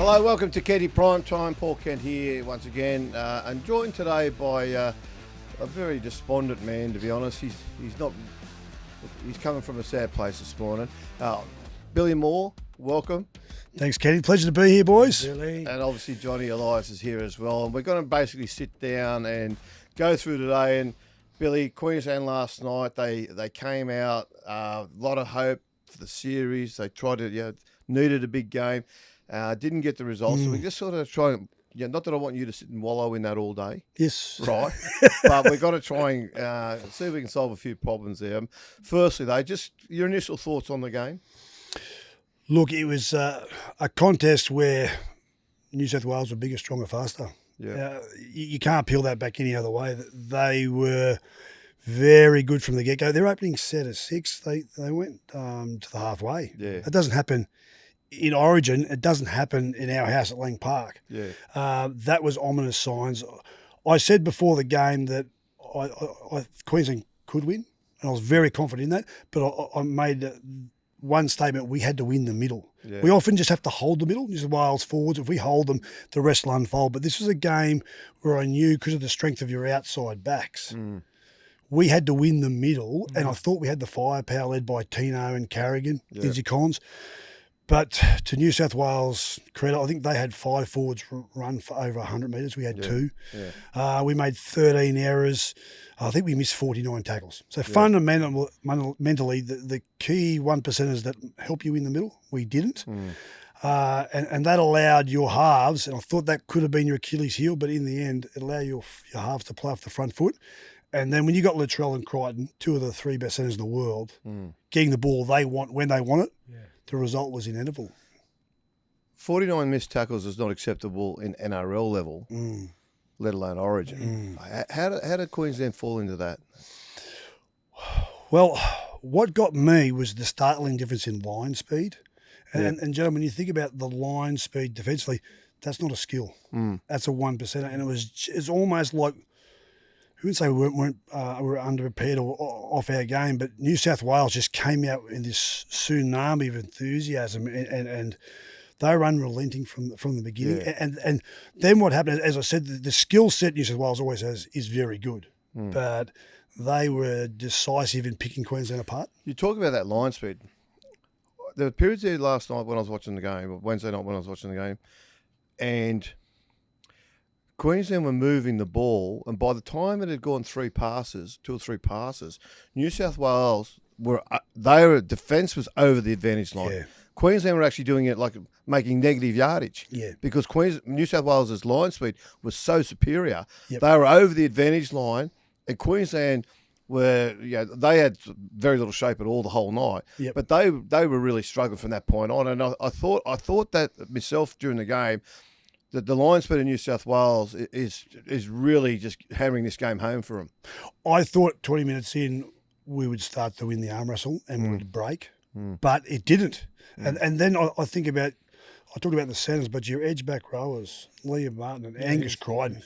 Hello, welcome to Kenty Prime Time. Paul Kent here once again, and joined today by a very despondent man. To be honest, he's coming from a sad place this morning. Billy Moore, welcome. Thanks, Kenty. Pleasure to be here, boys. Billy. And obviously Johnny Elias is here as well. And we're going to basically sit down and go through today. And Billy, Queensland last night, they came out, a lot of hope for the series. They tried to, needed a big game. Didn't get the results, so we just sort of try and, not that I want you to sit and wallow in that all day. Yes. Right. But we've got to try and see if we can solve a few problems there. Firstly, though, just your initial thoughts on the game. Look, it was a contest where New South Wales were bigger, stronger, faster. Yeah. You can't peel that back any other way. They were very good from the get-go. Their opening set at 6, they went to the halfway. Yeah. It doesn't happen in Origin. It doesn't happen in our house at Lang Park. Yeah. That was ominous signs. I said before the game that Queensland could win, and I was very confident in that, but I made one statement: we had to win the middle. Yeah. We often just have to hold the middle. New South Wales forwards, if we hold them, the rest will unfold. But this was a game where I knew, because of the strength of your outside backs, we had to win the middle, and I thought we had the firepower led by Tino and Carrigan, Lindsay Collins. But to New South Wales' credit, I think they had 5 forwards run for over 100 metres. We had 2. Yeah. We made 13 errors. I think we missed 49 tackles. So fundamentally, the key 1%ers that help you in the middle, we didn't. And that allowed your halves, and I thought that could have been your Achilles heel, but in the end, it allowed your halves to play off the front foot. And then when you got Latrell and Crichton, 2 of the 3 best centres in the world, getting the ball they want when they want it, the result was inevitable. 49 missed tackles is not acceptable in NRL level, let alone Origin. How did Queensland fall into that? Well, what got me was the startling difference in line speed. And gentlemen, you think about the line speed defensively, that's not a skill. That's a 1%. And it's almost like, I wouldn't say we were underprepared or off our game, but New South Wales just came out in this tsunami of enthusiasm, and they were unrelenting from the beginning. Yeah. And then what happened, as I said, the skill set New South Wales always has is very good, but they were decisive in picking Queensland apart. You talk about that line speed. There were periods there last night when I was watching the game, or Wednesday night when I was watching the game, and Queensland were moving the ball, and by the time it had gone 2 or 3 passes, New South Wales their defence was over the advantage line. Yeah. Queensland were actually doing it like making negative yardage. Yeah. Because New South Wales' line speed was so superior. Yep. They were over the advantage line, and Queensland were, they had very little shape at all the whole night. Yep. But they were really struggling from that point on, and I thought that myself during the game, that the line speed of New South Wales is really just hammering this game home for them. I thought 20 minutes in we would start to win the arm wrestle and we would break, but it didn't. And then I talked about the centres, but your edge back rowers, Liam Martin and Angus Crichton.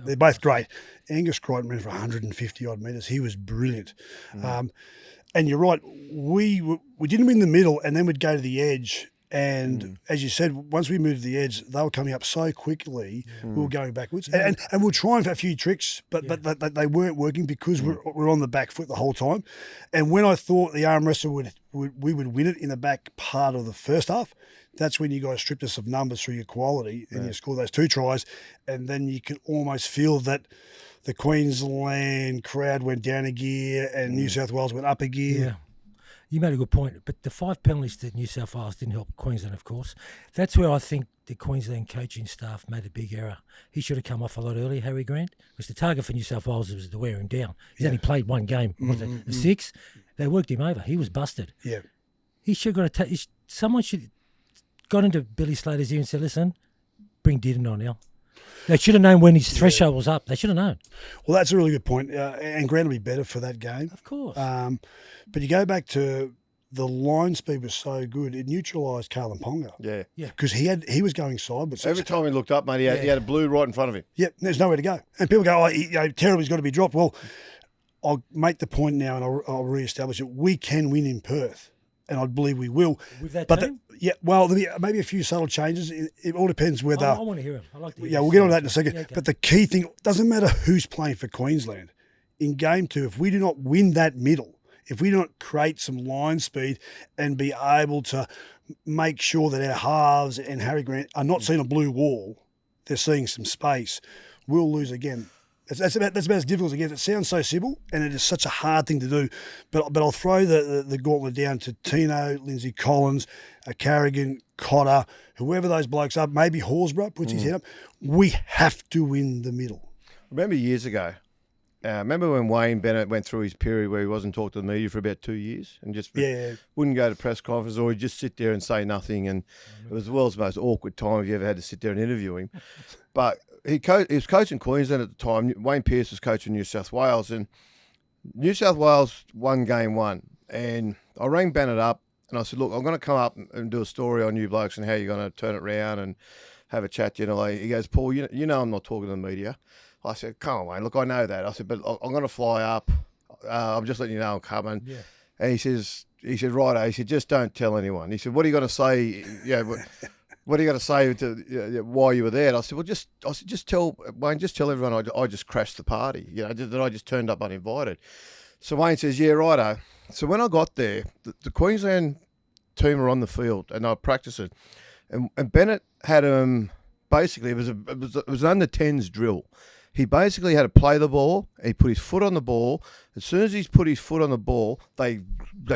They're both great. Angus Crichton ran for 150 odd metres. He was brilliant. And you're right, we didn't win the middle, and then we'd go to the edge. And as you said, once we moved to the edge, they were coming up so quickly, we were going backwards. And we were trying for a few tricks, but they weren't working because we're on the back foot the whole time. And when I thought the arm wrestle we would win it in the back part of the first half, that's when you guys stripped us of numbers through your quality and you scored those 2 tries. And then you could almost feel that the Queensland crowd went down a gear and New South Wales went up a gear. Yeah. You made a good point, but the 5 penalties that New South Wales didn't help Queensland, of course. That's where I think the Queensland coaching staff made a big error. He should have come off a lot earlier, Harry Grant, because the target for New South Wales was to wear him down. He's only played 1 game, was it? The 6? They worked him over. He was busted. Yeah. He should have got someone should got into Billy Slater's ear and said, listen, bring Didden on now. They should have known when his threshold was up. They should have known. Well, that's a really good point. And Grant will be better for that game. Of course. But you go back to the line speed was so good, it neutralised Carlin Ponga. Yeah. Because he was going sideways. Every time he looked up, mate, he had a blue right in front of him. Yep, there's nowhere to go. And people go, terribly's got to be dropped. Well, I'll make the point now and I'll re-establish it. We can win in Perth. and I believe we will. With that but team? There'll be maybe a few subtle changes. It all depends whether. I want to hear him. I like to hear we'll get on that in a second. Yeah, okay. But the key thing, doesn't matter who's playing for Queensland. In game 2, if we do not win that middle, if we do not create some line speed and be able to make sure that our halves and Harry Grant are not seeing a blue wall, they're seeing some space, we'll lose again. That's about as difficult as it gets. It sounds so simple, and it is such a hard thing to do. But I'll throw the gauntlet down to Tino, Lindsay Collins, Carrigan, Cotter, whoever those blokes are. Maybe Horsburgh puts his head up. We have to win the middle. Remember years ago, remember when Wayne Bennett went through his period where he wasn't talking to the media for about 2 years and just wouldn't go to press conference, or he'd just sit there and say nothing, and it was the world's most awkward time if you ever had to sit there and interview him. But he was coaching Queensland at the time. Wayne Pearce was coaching New South Wales, and New South Wales won game 1. And I rang Bennett up and I said, look, I'm going to come up and do a story on you blokes and how you're going to turn it around and have a chat. He goes, Paul, you know I'm not talking to the media. I said, come on, Wayne. Look, I know that. I said, but I'm going to fly up. I'm just letting you know I'm coming. Yeah. And he said, righto. He said, just don't tell anyone. He said, what are you going to say? What are you going to say to why you were there? And I said, well, just tell Wayne, just tell everyone I just crashed the party. That I just turned up uninvited. So Wayne says, yeah, righto. So when I got there, the Queensland team were on the field and they were practicing, and Bennett had basically it was an under 10s drill. He basically had to play the ball. He put his foot on the ball. As soon as he's put his foot on the ball, they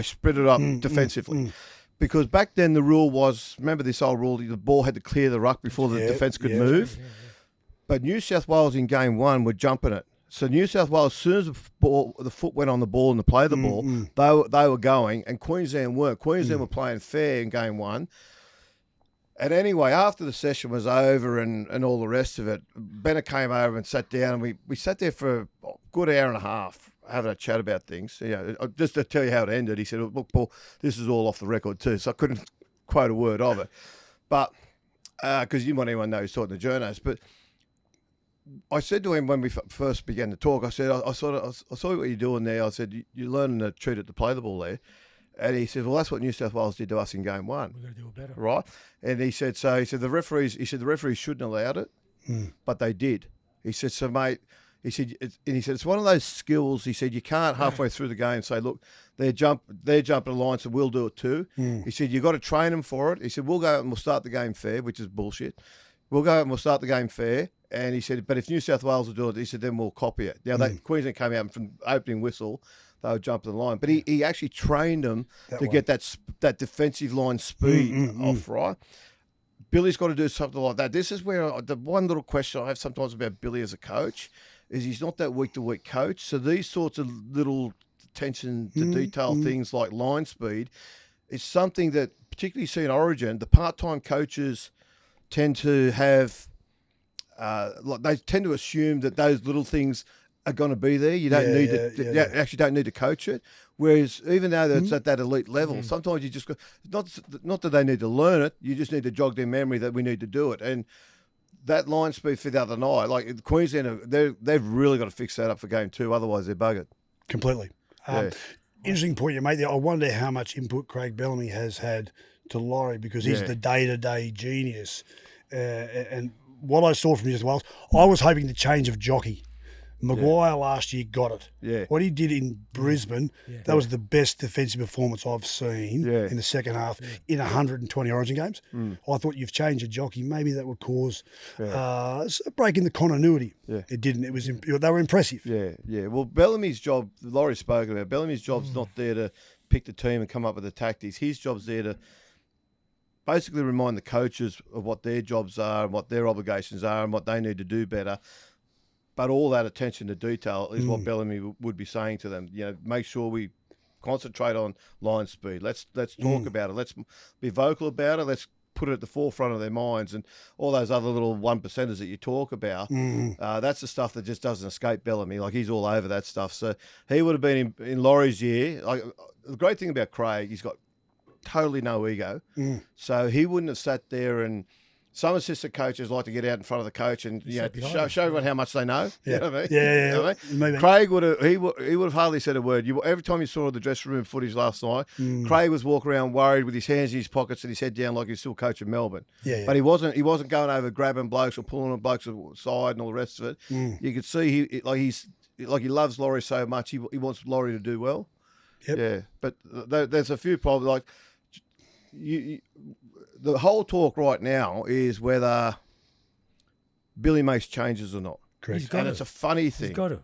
spread it up defensively. Because back then the rule was, remember this old rule, the ball had to clear the ruck before the defence could move. Yeah. But New South Wales in game 1 were jumping it. So New South Wales, as soon as the foot went on the ball and to play the ball, they were going, and Queensland weren't. Queensland were playing fair in game 1. And anyway, after the session was over and all the rest of it, Bennett came over and sat down, and we sat there for a good hour and a half having a chat about things. Just to tell you how it ended, he said, look, Paul, this is all off the record too, so I couldn't quote a word of it. But, because you didn't want anyone to know he's talking to journalists. But I said to him when we first began to talk, I said, I saw what you're doing there. I said, you're learning to treat it to play the ball there. And he said, well, that's what New South Wales did to us in game 1. We've got to do it better. Right? And he said the referees shouldn't have allowed it, but they did. He said, so mate, it's one of those skills. He said, you can't halfway through the game say, look, they're jumping the line, so we'll do it too. He said, you've got to train them for it. He said, we'll go out and we'll start the game fair, which is bullshit. We'll go out and we'll start the game fair. And he said, but if New South Wales will do it, he said, then we'll copy it. Now, Queensland came out and from opening whistle, they were jumping the line. But he actually trained them get that defensive line speed off, right? Billy's got to do something like that. This is where the one little question I have sometimes about Billy as a coach is he's not that week-to-week coach. So these sorts of little attention to detail things like line speed is something that, particularly you see in Origin, the part-time coaches tend to have, they tend to assume that those little things are going to be there. You don't need to actually don't need to coach it. Whereas even though it's at that elite level, sometimes you just not that they need to learn it. You just need to jog their memory that we need to do it. And that line speed for the other night, like Queensland, they've really got to fix that up for game 2. Otherwise, they're buggered. Completely. Interesting point you made there. I wonder how much input Craig Bellamy has had to Laurie because he's the day-to-day genius. And what I saw from New South Wales, I was hoping the change of jockey. Maguire last year got it. Yeah. What he did in Brisbane, that was the best defensive performance I've seen in the second half in 120 Origin games. I thought you've changed your jockey. Maybe that would cause a break in the continuity. Yeah. It didn't. It was they were impressive. Yeah. Well, Bellamy's job, Laurie spoke about, Bellamy's job's not there to pick the team and come up with the tactics. His job's there to basically remind the coaches of what their jobs are and what their obligations are and what they need to do better. But all that attention to detail is what Bellamy would be saying to them. Make sure we concentrate on line speed. Let's talk about it. Let's be vocal about it. Let's put it at the forefront of their minds. And all those other little 1%ers that you talk about, that's the stuff that just doesn't escape Bellamy. Like, he's all over that stuff. So he would have been in Laurie's year. Like, the great thing about Craig, he's got totally no ego. So he wouldn't have sat there and some assistant coaches like to get out in front of the coach and Sit behind show him. everyone how much they know. Yeah. You know what I mean? Yeah, You know what I mean? maybe. Craig would have hardly said a word. Every time you saw the dressing room footage last night, Craig was walking around worried with his hands in his pockets and his head down like he's still coaching Melbourne. Yeah. But he wasn't going over grabbing blokes or pulling on blokes aside and all the rest of it. You could see he loves Laurie so much. He wants Laurie to do well. Yep. Yeah, but there's a few problems. Like the whole talk right now is whether Billy makes changes or not. Correct. And it's a funny thing. He's got to.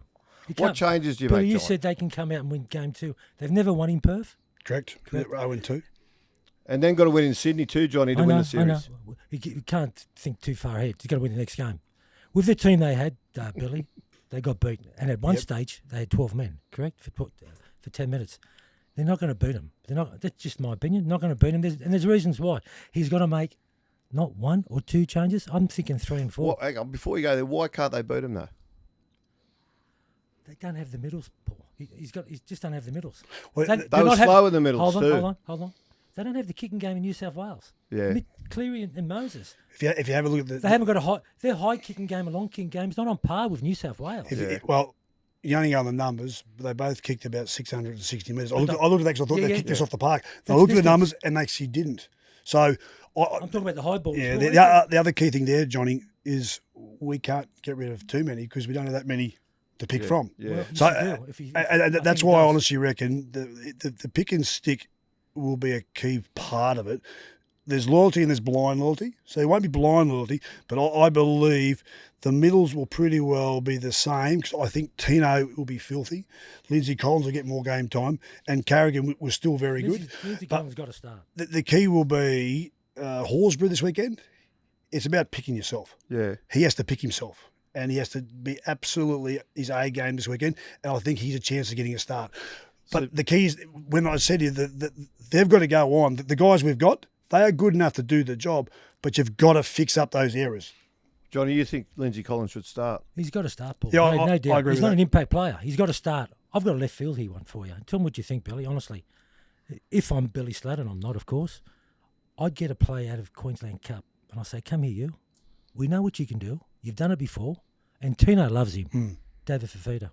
What changes do you Billy, make, you John? said they can come out and win game 2. They've never won in Perth. Correct. 0-2. And then got to win in Sydney too, Johnny, to win the series. I know. You can't think too far ahead. You've got to win the next game. With the team they had, Billy, they got beaten. And at one stage, they had 12 men, correct, for 10 minutes. They're not going to beat them. That's just my opinion. Not going to beat them. There's reasons why. He's got to make not 1 or 2 changes. I'm thinking 3 and 4. Well, hang on, before you go there, why can't they beat him though? They don't have the middles, Paul. He just don't have the middles. Well, They They were slow in the middles too. Hold on. They don't have the kicking game in New South Wales. Yeah. Cleary and Moses. If you have a look at They haven't got their high kicking game and long kicking game is not on par with New South Wales. Well, you only go on the numbers, but they both kicked about 660 metres. I looked at that because I thought they kicked us off the park. I looked at the numbers and they actually didn't. So I'm talking about the high balls. yeah, the other key thing there, Johnny, is we can't get rid of too many because we don't have that many to pick from. Yeah. Well, So and that's why I honestly reckon the pick and stick will be a key part of it. There's loyalty and there's blind loyalty. So it won't be blind loyalty, but I believe the middles will pretty well be the same because I think Tino will be filthy. Lindsay Collins will get more game time and Carrigan was still very good. Lindsay But Collins got to start. the key will be Horsburgh this weekend. It's about picking yourself. Yeah. He has to pick himself. And he has to be absolutely his A game this weekend. And I think he's a chance of getting a start. But the key is, when I said to you that they've got to go on, the guys we've got, they are good enough to do the job, but you've got to fix up those errors. Johnny, you think Lindsay Collins should start? He's got to start, Paul. Yeah, no doubt. I agree He's with not that. an impact player. He's got to start. I've got a left field here one for you. Tell me what you think, Billy, honestly. If I'm Billy Slater, and I'm not, of course, I'd get a play out of Queensland Cup, and I say, come here, you. We know what you can do. You've done it before. And Tino loves him, David Fafita.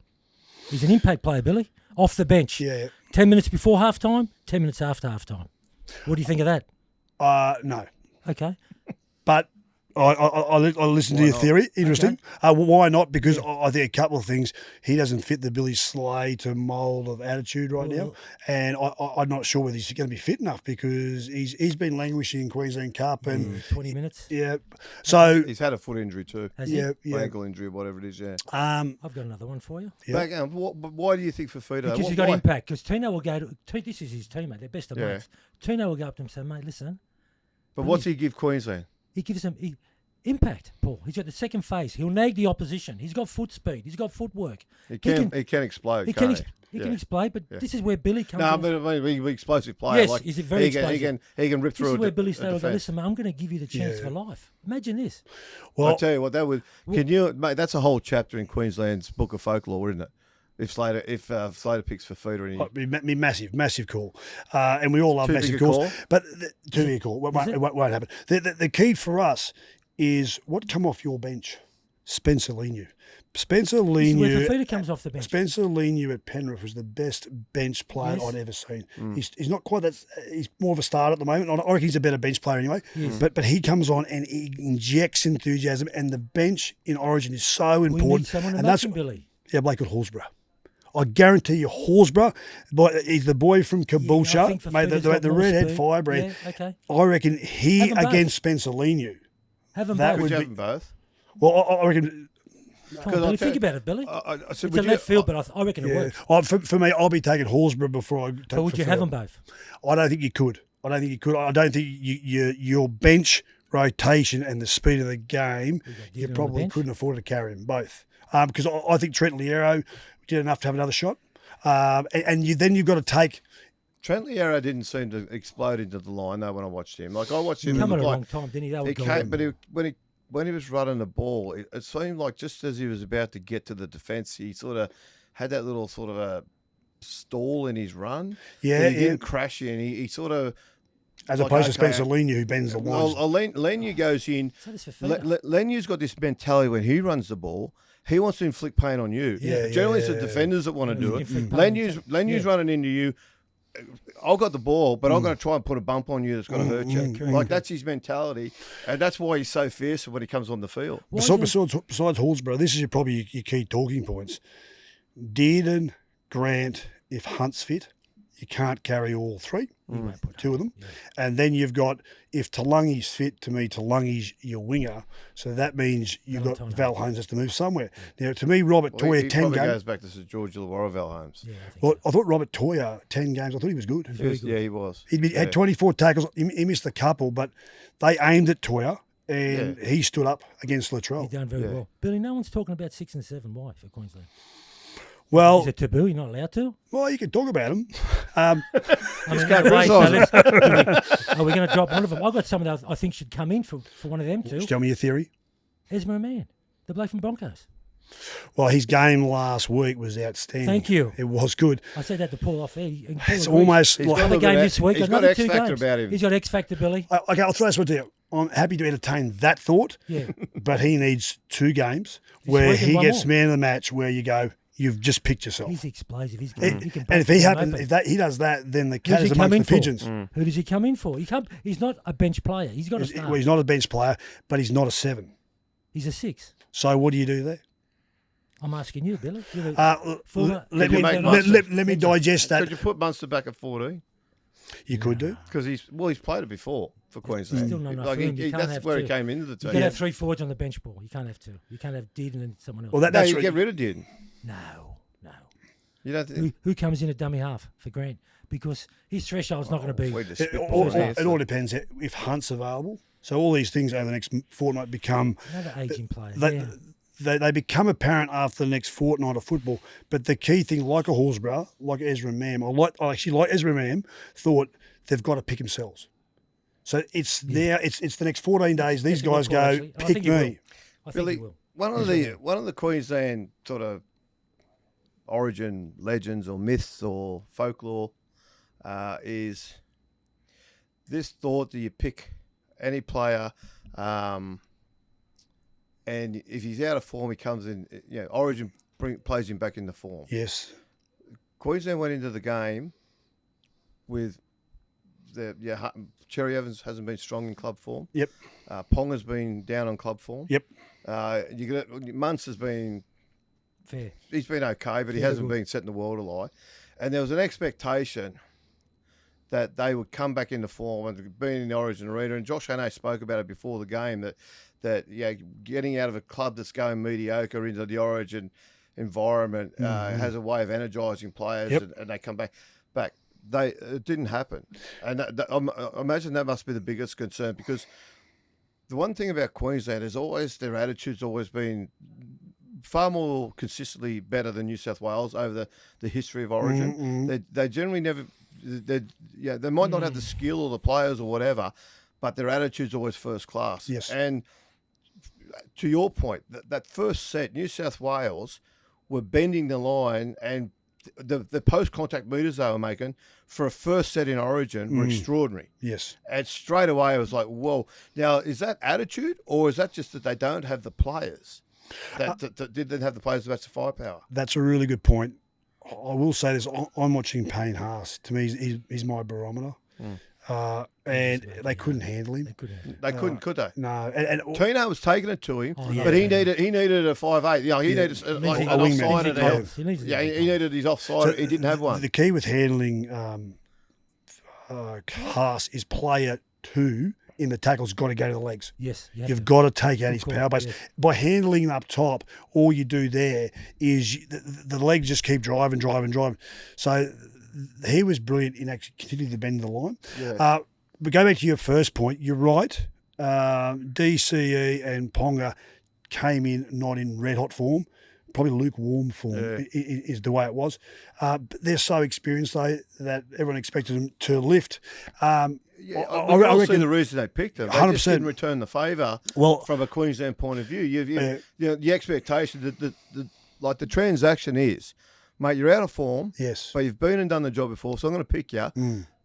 He's an impact player, Billy, off the bench. Yeah. 10 minutes before half-time, 10 minutes after half-time. What do you think of that? No. Okay. But I listened to your theory. Interesting. Why not? Because I think a couple of things. He doesn't fit the Billy Slater mould of attitude right now. And I'm not sure whether he's going to be fit enough because he's been languishing in Queensland Cup. And 20 minutes. Yeah. So, He's had a foot injury too. Has he? Ankle injury, whatever it is, yeah. I've got another one for you. Yeah. Why do you think Fafita? Because he's got impact. Because Tino will go to... This is his teammate. They're best of Yeah. mates. Tino will go up to him and say, mate, listen. But what's he give Queensland? He gives them impact, Paul. He's got the second phase. He'll nag the opposition. He's got foot speed. He's got footwork. He can explode. He can't can explode, but this is where Billy comes No, in. but I mean, he's an explosive player. Yes, like, he's a very explosive. He can rip This through is where a Billy Slater will go, defence. listen, mate, I'm going to give you the chance for life. Imagine this. well, I'll tell you what, that would. Can you, mate? That's a whole chapter in Queensland's Book of Folklore, isn't it? If Slater picks Fafita, and it'd be massive call. And we all love Too massive big a calls. call? But too big a call. It won't happen. The key for us is what come off your bench? Spencer Leniu. Spencer This is where Leniu. Fafita comes off the bench. Spencer Leniu at Penrith was the best bench player Yes. I'd ever seen. He's not quite that. He's more of a starter at the moment. I reckon he's a better bench player anyway. But he comes on and he injects enthusiasm. And the bench in Origin is so We important. need someone to and match him, Billy. yeah, Blake at Horsburgh. I guarantee you, Horsburgh, he's the boy from I Caboolture, think mate, Fafita's got the more redhead speed. firebrand. Yeah, okay. I reckon he Have them both. against Spencer Leniu. Have them That both. would would you be- have them both? Well, I reckon. Come on, Because Billy, I'll think tell- about it, Billy. I said, It's would a you- left field, but I reckon it works. For me, I'll be taking Horsburgh before I take. But would you have them both? I don't think you could. I don't think your bench rotation and the speed of the game, you Didn't on the probably bench? couldn't afford to carry them both. Because I think Trent Liero did enough to have another shot. Then you've got to take. Trent Liero didn't seem to explode into the line though when I watched him. Like I watched him. Come it at a looked wrong time, didn't he? That He would go came, in. but when he was running the ball, it seemed like just as he was about to get to the defence, he sort of had that little sort of a stall in his run. Yeah, But he didn't crash in. He sort of As opposed to Spencer Leniu, who bends the lines. Well, Leniu goes in. So does Fafita. Leniu's got this mentality when he runs the ball. He wants to inflict pain on you. Generally, it's the defenders that want to do it. Leniu's running into you. I've got the ball, but I'm going to try and put a bump on you that's going to hurt you. Like, that's his mentality, and that's why he's so fierce when he comes on the field. Besides Horsburgh, this is probably your key talking points. Dearden, Grant, if Hunt's fit, you can't carry all three, two of them. Yeah. And then you've got, if Talangi's fit, to me, Talangi's your winger. So that means you've got Val Holmes has to move somewhere. Now, to me, Robert Toya, 10 games. He probably goes back to Sir George Illawarra, Val Holmes. Yeah, I thought Robert Toya, 10 games, I thought he was good. Yeah, he was. He had 24 tackles. He missed a couple, but they aimed at Toya, and he stood up against Latrell. He's done very well. Billy, no one's talking about 6 and 7. Why for Queensland? Well, is it taboo? You're not allowed to? Well, you can talk about them. Are we going to drop one of them? I've got someone that I think should come in for one of them too. Tell me your theory. Ezra Man, the bloke from Broncos. Well, his game last week was outstanding. Thank you. It was good. I said that to Paul off air. It's almost like another game this week. He's got X factor about him. He's got X factor, Billy. Okay, I'll throw this one to you. I'm happy to entertain that thought. Yeah. But he needs 2 games where he gets man of the match, where you go, you've just picked yourself. He's explosive. He can and if he does that, then the cat is amongst the pigeons. Who does he come in for? He's not a bench player. He's got to start. Well, he's not a bench player, but he's not a 7. He's a 6. So what do you do there? I'm asking you, Billy. Let me digest that. Could you put Munster back at 14? You could do. Because he's played it before for Queensland. Still not enough room. That's where he came into the team. You can have 3 forwards on the bench ball. You can't have 2. You can't have Dearden and someone else. Well, you get rid of Dearden. No. You don't who comes in at dummy half for Grant? Because his threshold's not going to be. It all depends if Hunt's available. So all these things over the next fortnight become another aging player. They become apparent after the next fortnight of football. But the key thing, like a Horsburgh, like Ezra Mam, I actually like Ezra Mam, thought they've got to pick themselves. So it's it's the next 14 days. These guys go, pick me. Billy, one of the Queensland sort of origin legends or myths or folklore is this thought that you pick any player, and if he's out of form, he comes in. Origin plays him back into form. Yes. Queensland went into the game with Cherry Evans hasn't been strong in club form. Yep. Ponga's been down on club form. Yep. Muntz has been fair. He's been okay, but he hasn't been setting the world alight. And there was an expectation that they would come back into form and being in the Origin arena. And Josh Hannay spoke about it before the game that getting out of a club that's going mediocre into the Origin environment has a way of energising players, and they come back. It didn't happen, and I imagine that must be the biggest concern, because the one thing about Queensland is always their attitude's always been far more consistently better than New South Wales over the history of Origin. They generally never. They might not have the skill or the players or whatever, but their attitude's always first class. Yes. And to your point, that first set, New South Wales were bending the line, and the post-contact meters they were making for a first set in Origin were extraordinary. Yes. And straight away it was like, whoa. Now, is that attitude, or is that just that they don't have the players? That didn't have the players to match the firepower? That's a really good point. I will say this. I'm watching Payne Haas. To me, he's my barometer. And they couldn't handle him. They couldn't, could they? No. And Tino was taking it to him, but he needed a 5'8". He needed an offside to help. He needed his offside. So he didn't have one. The key with handling Haas is player 2 in the tackle's got to go to the legs. Yes. You've got to take out his power base. Yes. By handling him up top, all you do there is the legs just keep driving. So he was brilliant in actually continuing to bend the line. Yeah. But go back to your first point, you're right. DCE and Ponga came in not in red-hot form, probably lukewarm form is the way it was. But they're so experienced, though, that everyone expected them to lift. I reckon the reason they picked them. They 100%. just didn't return the favour from a Queensland point of view. The expectation that the transaction is, mate, you're out of form. Yes. But you've been and done the job before, so I'm going to pick you.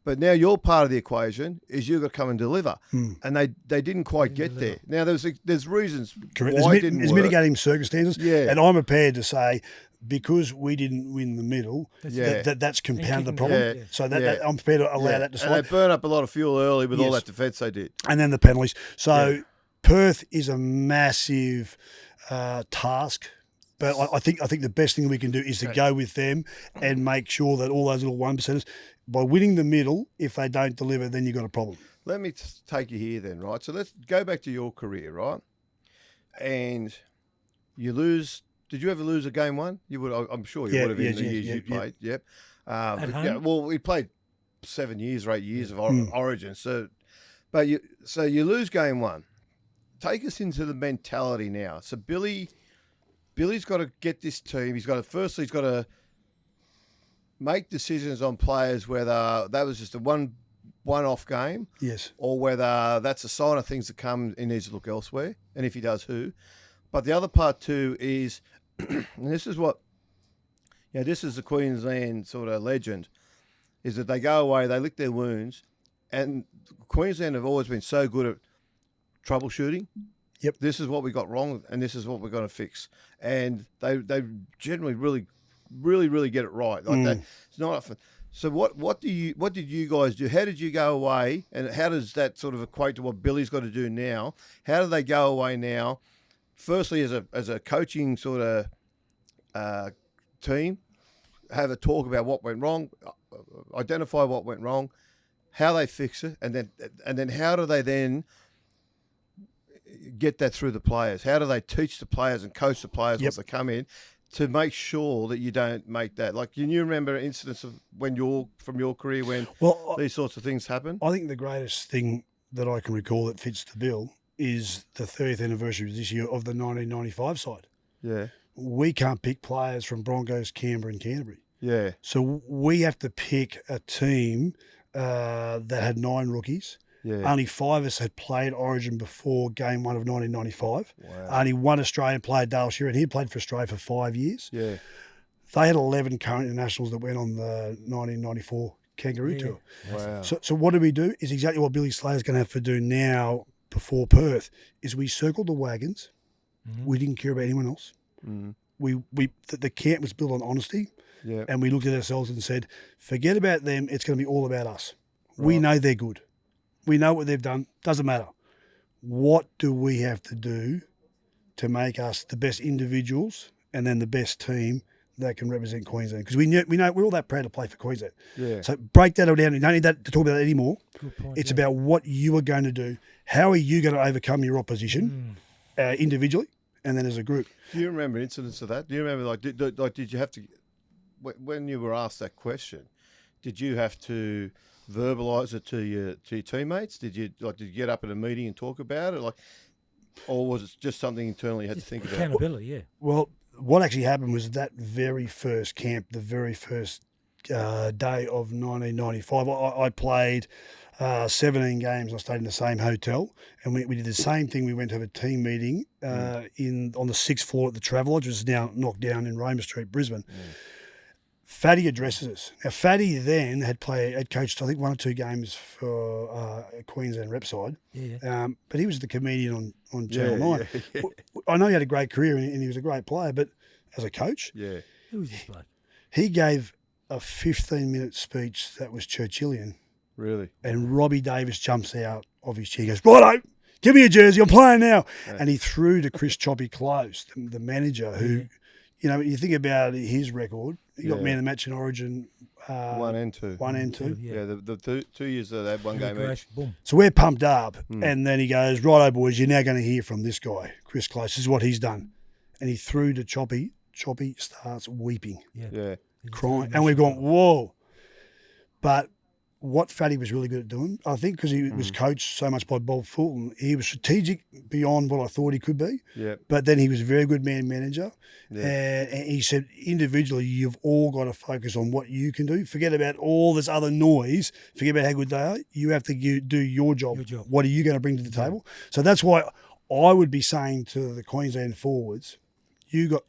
But now your part of the equation is you've got to come and deliver, and they didn't quite get there. Now there's reasons Correct. why it didn't There's work. mitigating circumstances, Yeah. and I'm prepared to say because we didn't win the middle, that's compounded the problem. Yeah. So that I'm prepared to allow that to slide. And they burn up a lot of fuel early with all that defence they did. And then the penalties. So Perth is a massive task. But I think the best thing we can do is to go with them and make sure that all those little 1%ers, by winning the middle, if they don't deliver, then you've got a problem. Let me take you here then, right? So let's go back to your career, right? And you lose. Did you ever lose a game one? You would. I'm sure you would have in the years you played. Yep. Well, we played 7 years or 8 years of Origin. So you lose game one. Take us into the mentality now. So Billy's got to get this team. He's got to make decisions on players whether that was just a one-off game, or whether that's a sign of things to come. He needs to look elsewhere, and if he does, who. But the other part too is, and this is the Queensland sort of legend, is that they go away, they lick their wounds, and Queensland have always been so good at troubleshooting. Yep. This is what we got wrong, and this is what we're going to fix. And they generally really get it right. Like that. It's not often. So what did you guys do? How did you go away, and how does that sort of equate to what Billy's got to do now? How do they go away now? Firstly, as a coaching sort of team, have a talk about what went wrong, identify what went wrong, how they fix it, and then how do they then get that through the players? How do they teach the players and coach the players once they come in to make sure that you don't make that? Like, can you remember incidents of from your career when these sorts of things happen? I think the greatest thing that I can recall that fits the bill is the 30th anniversary this year of the 1995 side. Yeah. We can't pick players from Broncos, Canberra and Canterbury. Yeah. So we have to pick a team that had 9 rookies. Yeah. Only 5 of us had played Origin before Game 1 of 1995. Wow. Only one Australian player, Dale Shearer, and he played for Australia for 5 years. Yeah. They had 11 current internationals that went on the 1994 Kangaroo Tour. Wow. So what do we do is exactly what Billy Slater's going to have to do now before Perth, is we circled the wagons. Mm-hmm. We didn't care about anyone else. Mm-hmm. The camp was built on honesty. Yeah. And we looked at ourselves and said, forget about them. It's going to be all about us. Right. We know they're good. We know what they've done. Doesn't matter. What do we have to do to make us the best individuals and then the best team that can represent Queensland? Because we know we're all that proud to play for Queensland. Yeah. So break that all down. You don't need that to talk about that anymore. Good point, it's about what you are going to do. How are you going to overcome your opposition individually and then as a group? Do you remember incidents of that? Do you remember, did you have to, when you were asked that question, did you have to verbalise it to your teammates? Did you get up at a meeting and talk about it, or was it just something internally you had to think about? Accountability, yeah. Well, what actually happened was that very first camp, the very first day of 1995, I played 17 games. I stayed in the same hotel, and we did the same thing. We went to have a team meeting on the 6th floor at the Travelodge, which is now knocked down in Roma Street, Brisbane. Fatty addresses us. Now, Fatty then had coached, I think, 1 or 2 games for Queensland rep side. Yeah. But he was the comedian on Channel 9. Yeah. I know he had a great career and he was a great player, but as a coach, who was this bloke? He gave a 15-minute speech that was Churchillian. Really? And Robbie Davis jumps out of his chair. He goes, righto, give me a jersey, I'm playing now. Yeah. And he threw to Chris Choppy Close, the manager, who, you think about his record. He got man of the match in Origin. 1 and 2. 1 and 2. Yeah, the 2 years that they had one game each. Boom. So we're pumped up. And then he goes, righto, boys, you're now going to hear from this guy, Chris Close. This is what he's done. And he threw to Choppy. Choppy starts weeping. Yeah. Crying. And we've gone, whoa. But what Fatty was really good at doing, I think because he was coached so much by Bob Fulton, he was strategic beyond what I thought he could be. Yeah. But then he was a very good man manager. Yeah. And he said, individually, you've all got to focus on what you can do. Forget about all this other noise. Forget about how good they are. You have to do your job. What are you going to bring to the table? So that's why I would be saying to the Queensland forwards, you got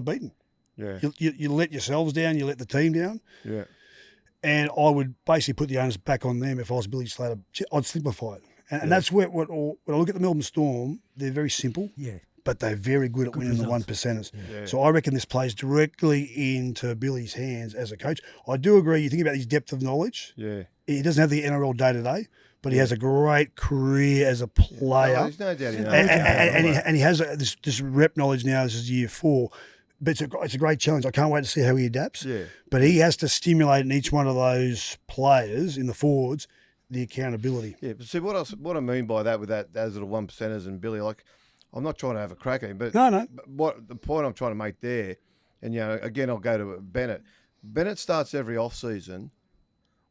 beaten. Yeah. You let yourselves down. You let the team down. Yeah. And I would basically put the onus back on them if I was Billy Slater. I'd simplify it. And that's where when I look at the Melbourne Storm, they're very simple, but they're very good at winning results. The 1%ers. Yeah. So I reckon this plays directly into Billy's hands as a coach. I do agree. You think about his depth of knowledge. Yeah. He doesn't have the NRL day-to-day, but he has a great career as a player. Yeah. There's no doubt he knows. And he has this rep knowledge now. This is year 4. But it's a great challenge. I can't wait to see how he adapts. Yeah. But he has to stimulate in each one of those players in the forwards the accountability. Yeah, but see what I mean by that with those little 1%ers and Billy, like I'm not trying to have a crack at him, but no. But what the point I'm trying to make there, and again I'll go to Bennett. Bennett starts every off season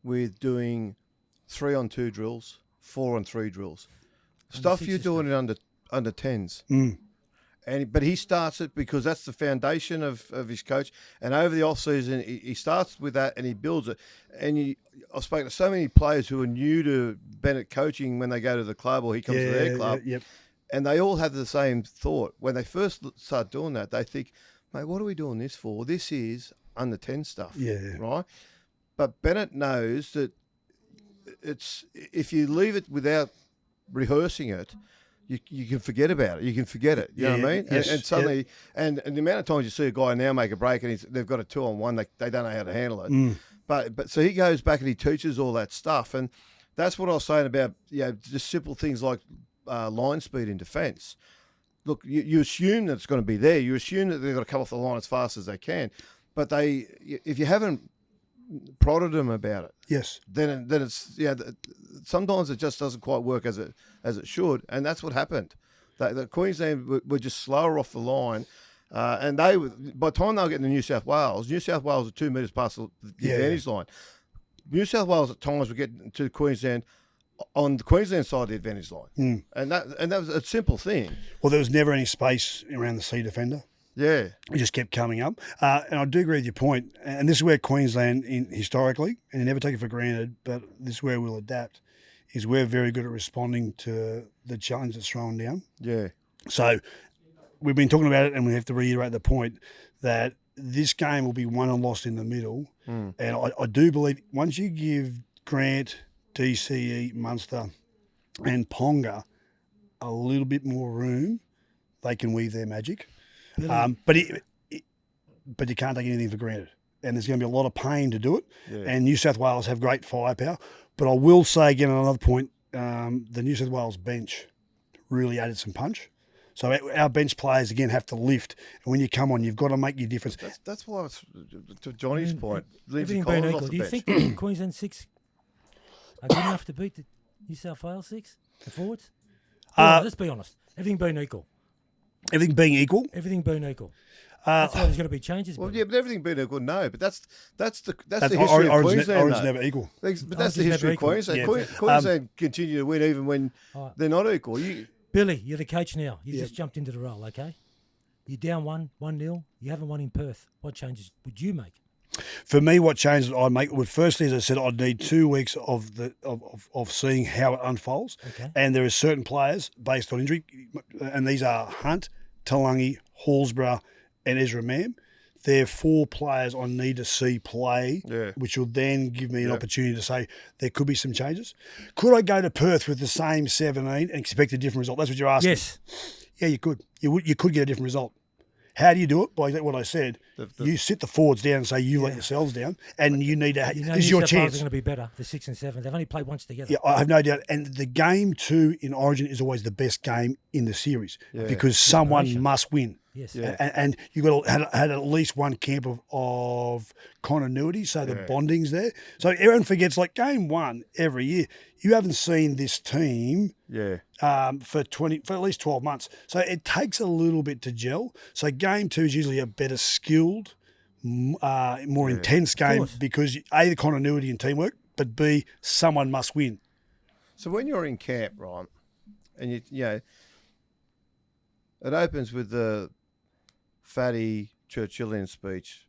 with doing 3-on-2 drills, 4-on-3 drills, stuff you're doing in under 10s. But he starts it because that's the foundation of his coach. And over the off-season, he starts with that and he builds it. And I've spoken to so many players who are new to Bennett coaching when they go to the club or he comes to their club. And they all have the same thought. When they first start doing that, they think, mate, what are we doing this for? This is under 10 stuff, right? But Bennett knows that if you leave it without rehearsing it, you can forget about it. You can forget it. You know what I mean? Yes, and suddenly, and the amount of times you see a guy now make a break and they've got a 2-on-1, they don't know how to handle it. But so he goes back and he teaches all that stuff, and that's what I was saying about just simple things like line speed in defence. Look, you assume that it's going to be there. You assume that they've got to come off the line as fast as they can, but if you haven't prodded them about it, then it's sometimes it just doesn't quite work as it should, and that's what happened. The Queensland were just slower off the line, and by the time they were getting to New South Wales are 2 metres past the advantage line. New South Wales at times were getting to Queensland on the Queensland side of the advantage line, and that was a simple thing. Well, there was never any space around the C defender. Yeah. It just kept coming up. And I do agree with your point. And this is where Queensland, historically, and you never take it for granted, but this is where we'll adapt, is we're very good at responding to the challenge that's thrown down. Yeah. So we've been talking about it, and we have to reiterate the point that this game will be won and lost in the middle. And I do believe once you give Grant, DCE, Munster, and Ponga a little bit more room, they can weave their magic. But you can't take anything for granted, and there's going to be a lot of pain to do it. And New South Wales have great firepower, but I will say again on another point, the New South Wales bench really added some punch. So our bench players again have to lift, and when you come on, you've got to make your difference. That's why, to Johnny's point, everything being equal, do you think the Queensland 6 are good enough to beat the New South Wales 6, the forwards? Let's be honest. Everything being equal. Everything being equal? Everything being equal. That's why there's going to be changes. Well, but everything being equal, no. But that's the history of Queensland. Orange never equal. But that's the history of Queensland. Yeah. Queensland continue to win even when they're not equal. Billy, you're the coach now. You've just jumped into the role, okay? You're down 1-0. You haven't won in Perth. What changes would you make? For me, what changes I'd make would firstly, as I said, I'd need 2 weeks of seeing how it unfolds. Okay. And there are certain players based on injury, and these are Hunt, Talangi, Hallsborough, and Ezra Mam. They're 4 players I need to see play, which will then give me an opportunity to say there could be some changes. Could I go to Perth with the same 17 and expect a different result? That's what you're asking. Yes. Yeah, you could. You could get a different result. How do you do it? By what I said. You sit the forwards down and say you let yourselves down, and you need to. This is your chance. Are going to be better. The 6 and 7. They've only played once together. Yeah, I have no doubt. And the game 2 in Origin is always the best game in the series because someone must win. Yes. Yeah. And you've got to had at least one camp of continuity, so the bonding's there. So everyone forgets, like game 1 every year, you haven't seen this team for at least 12 months. So it takes a little bit to gel. So game 2 is usually a better skilled, more intense game because A, the continuity and teamwork, but B, someone must win. So when you're in camp, right, and it opens with the fatty Churchillian speech.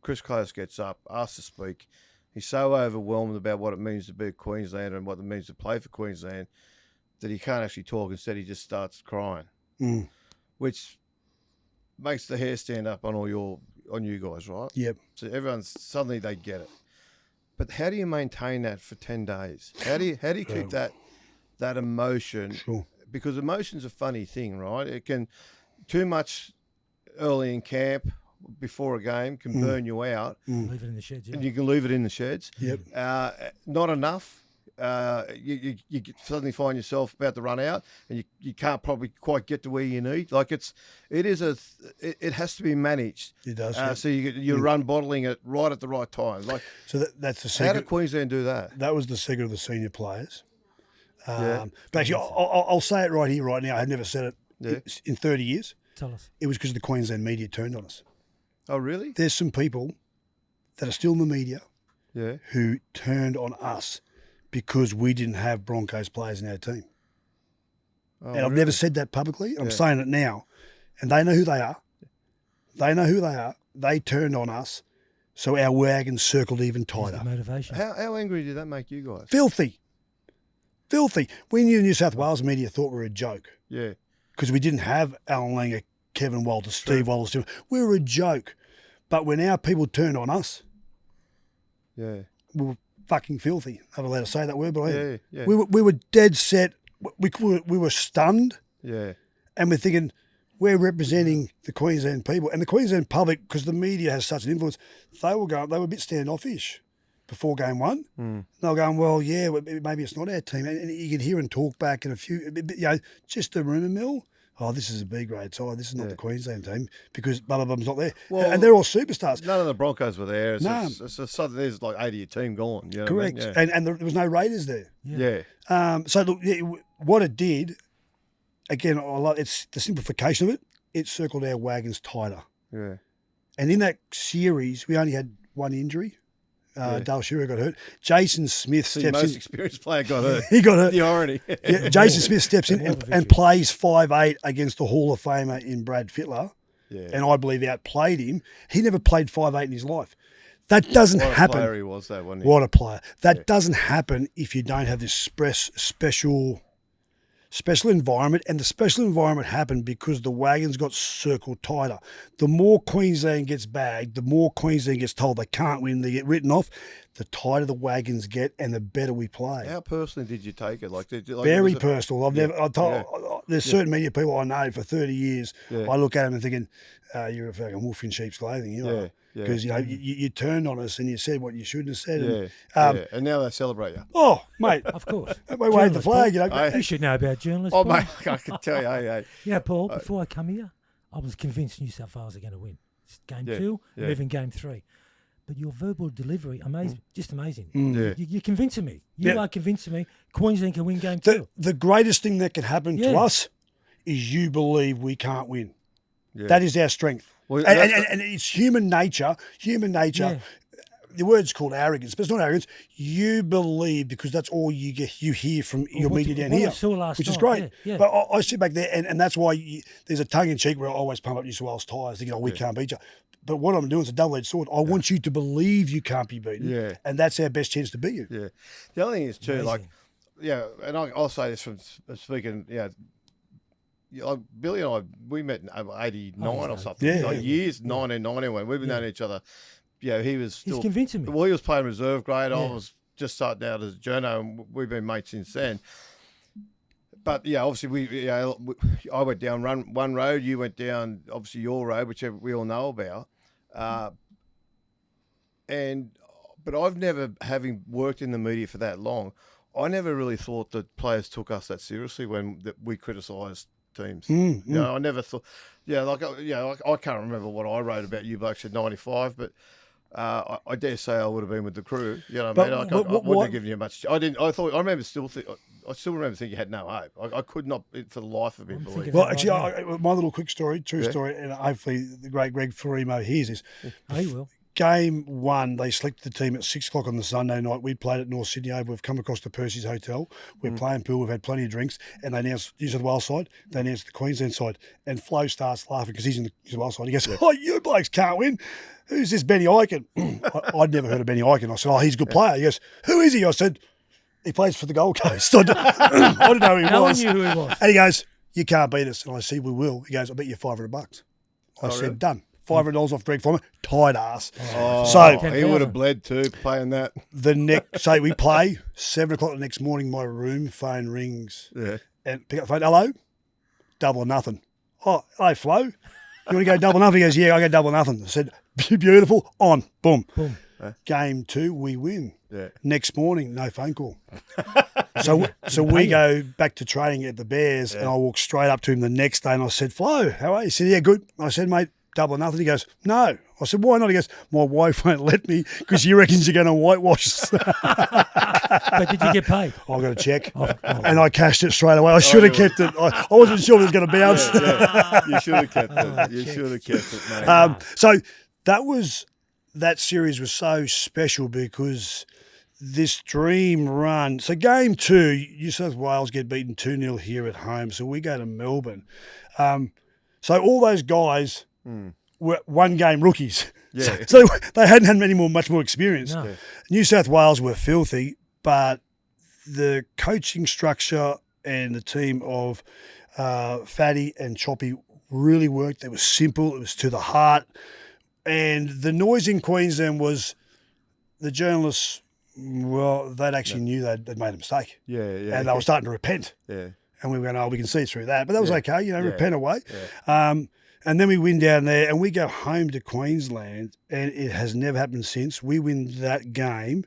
Chris Close gets up, asks to speak. He's so overwhelmed about what it means to be a Queenslander and what it means to play for Queensland that he can't actually talk. Instead, he just starts crying, which makes the hair stand up on you guys, right? Yep. So everyone's suddenly they get it. But how do you maintain that for 10 days? How do you keep that emotion? Sure. Because emotion's a funny thing, right? It can too much early in camp before a game can burn you out. Leave it in the sheds, yeah. And you can leave it in the sheds. Yep. Not enough. You suddenly find yourself about to run out, and you can't probably quite get to where you need. Like it has to be managed. It does. So you run bottling it right at the right time. Like so that's the secret. How did Queensland do that? That was the secret of the senior players. Yeah. But actually, I'll say it right here, right now. I've never said it in 30 years. Tell us. It was because the Queensland media turned on us. Oh, really? There's some people that are still in the media who turned on us because we didn't have Broncos players in our team. Oh, and I've never said that publicly. I'm saying it now. And they know who they are. They know who they are. They turned on us, so our wagons circled even tighter. The motivation. How angry did that make you guys? Filthy. We knew New South Wales media thought we were a joke. Yeah. Because we didn't have Alan Langer, Kevin Walters, Steve Wallace. We were a joke. But when our people turned on us, we were fucking filthy. I'm not allowed to say that word, but I am. Yeah. We were dead set. We were stunned. Yeah. And we're thinking, we're representing the Queensland people. And the Queensland public, because the media has such an influence, they were a bit standoffish before game one. They were going, well, yeah, maybe it's not our team. And you could hear and talk back and just the rumour mill. Oh, this is a B-grade side. This is not the Queensland team because blah, blah, blah's not there. Well, and they're all superstars. None of the Broncos were there. There's like 80 of your team gone. You know correct. What I mean? And there was no Raiders there. Yeah. So, look, what it did, again, it's the simplification of it. It circled our wagons tighter. Yeah. And in that series, we only had one injury. Dale Shearer got hurt. Jason Smith steps in. The most experienced player got hurt. He got hurt. The irony. Jason Smith steps in and plays 5'8" against the Hall of Famer in Brad Fittler. Yeah. And I believe outplayed him. He never played 5'8" in his life. That doesn't happen. What a player he was, that one. What a player. That doesn't happen if you don't have this special environment, and the special environment happened because the wagons got circled tighter. The more Queensland gets bagged, the more Queensland gets told they can't win, they get written off, the tighter the wagons get and the better we play. How personally did you take it? Very personal. There's certain media people I know for 30 years. I look at them and thinking, you're a fucking wolf in sheep's clothing, you know. Because you turned on us and you said what you shouldn't have said. And now they celebrate you. Oh, mate. Of course. We waved the flag, You should know about journalists. Oh, mate, I can tell you. Yeah, Paul, before I come here, I was convinced New South Wales are going to win. It's game 2 and even game 3. But your verbal delivery, just amazing. You're convincing me. You are convincing me Queensland can win game 2. The greatest thing that can happen to us is you believe we can't win. Yeah. That is our strength. Well, and it's human nature. Yeah. The word's called arrogance, but it's not arrogance. You believe because that's all you hear from your media down here, which is great. Yeah. But I sit back there, and that's why there's a tongue-in-cheek where I always pump up New South Wales tires, thinking, we can't beat you. But what I'm doing is a double-edged sword. I want you to believe you can't be beaten, and that's our best chance to beat you. Yeah. The other thing is, too, and I'll say this from speaking, Billy and I, we met in 89 or something. Years, 1991. We've known each other. He was still... He's convincing me. Well, he was playing reserve grade. I was just starting out as a journo, and we've been mates since then. But, obviously, I went down one road. You went down, obviously, your road, which we all know about. But I've never, having worked in the media for that long, I never really thought that players took us that seriously when we criticised teams. I never thought. I can't remember what I wrote about you blokes at 95, but I dare say I would have been with the crew. You know what I mean? I wouldn't have given you much. I didn't. I thought. I still remember thinking you had no hope. I could not, for the life of me, believe. Well, actually, my little quick story, true story, and hopefully the great Greg Farimo hears this. He will. Game 1, they selected the team at 6 o'clock on the Sunday night. We played at North Sydney Oval. We've come across to Percy's Hotel. We're playing pool. We've had plenty of drinks. And they announced New South Wales side. They announced the Queensland side. And Flo starts laughing because he's in the New South Wales side. He goes, you blokes can't win. Who's this Benny Eichen? I'd never heard of Benny Eichen. I said, he's a good player. He goes, who is he? I said, he plays for the Gold Coast. I didn't know who he was. No one knew who he was. And he goes, you can't beat us. And I said, we will. He goes, I'll bet you $500. I said, done. $500 off Greg Foreman. Tight ass. Oh, So he would have bled too playing that. So we play 7 o'clock the next morning. My room phone rings. Yeah. And pick up the phone. Hello, double or nothing. Oh, hello, Flo. You want to go double nothing? He goes, yeah, I go double nothing. I said, beautiful. On, boom. Game 2, we win. Yeah. Next morning, no phone call. So we go back to training at the Bears, and I walk straight up to him the next day, and I said, Flo, how are you? He said, yeah, good. I said, mate, double or nothing. He goes, no. I said, why not? He goes, my wife won't let me because she reckons you're going to whitewash us. But did you get paid? I got a check, and I cashed it straight away. I should have kept it. I wasn't sure it was going to bounce. You should have kept it. You should have kept it, mate. So that series was so special because this dream run. So game 2, New South Wales get beaten 2-0 here at home. So we go to Melbourne. So all those guys were one-game rookies. Yeah. So they hadn't had much more experience. No. Yeah. New South Wales were filthy, but the coaching structure and the team of Fatty and Choppy really worked. It was simple. It was to the heart. And the noise in Queensland was the journalists, well, they'd actually knew they'd made a mistake. Yeah. And they were starting to repent. Yeah. And we were going, oh, we can see through that. But that was okay, repent away. Yeah. And then we win down there and we go home to Queensland, and it has never happened since. We win that game.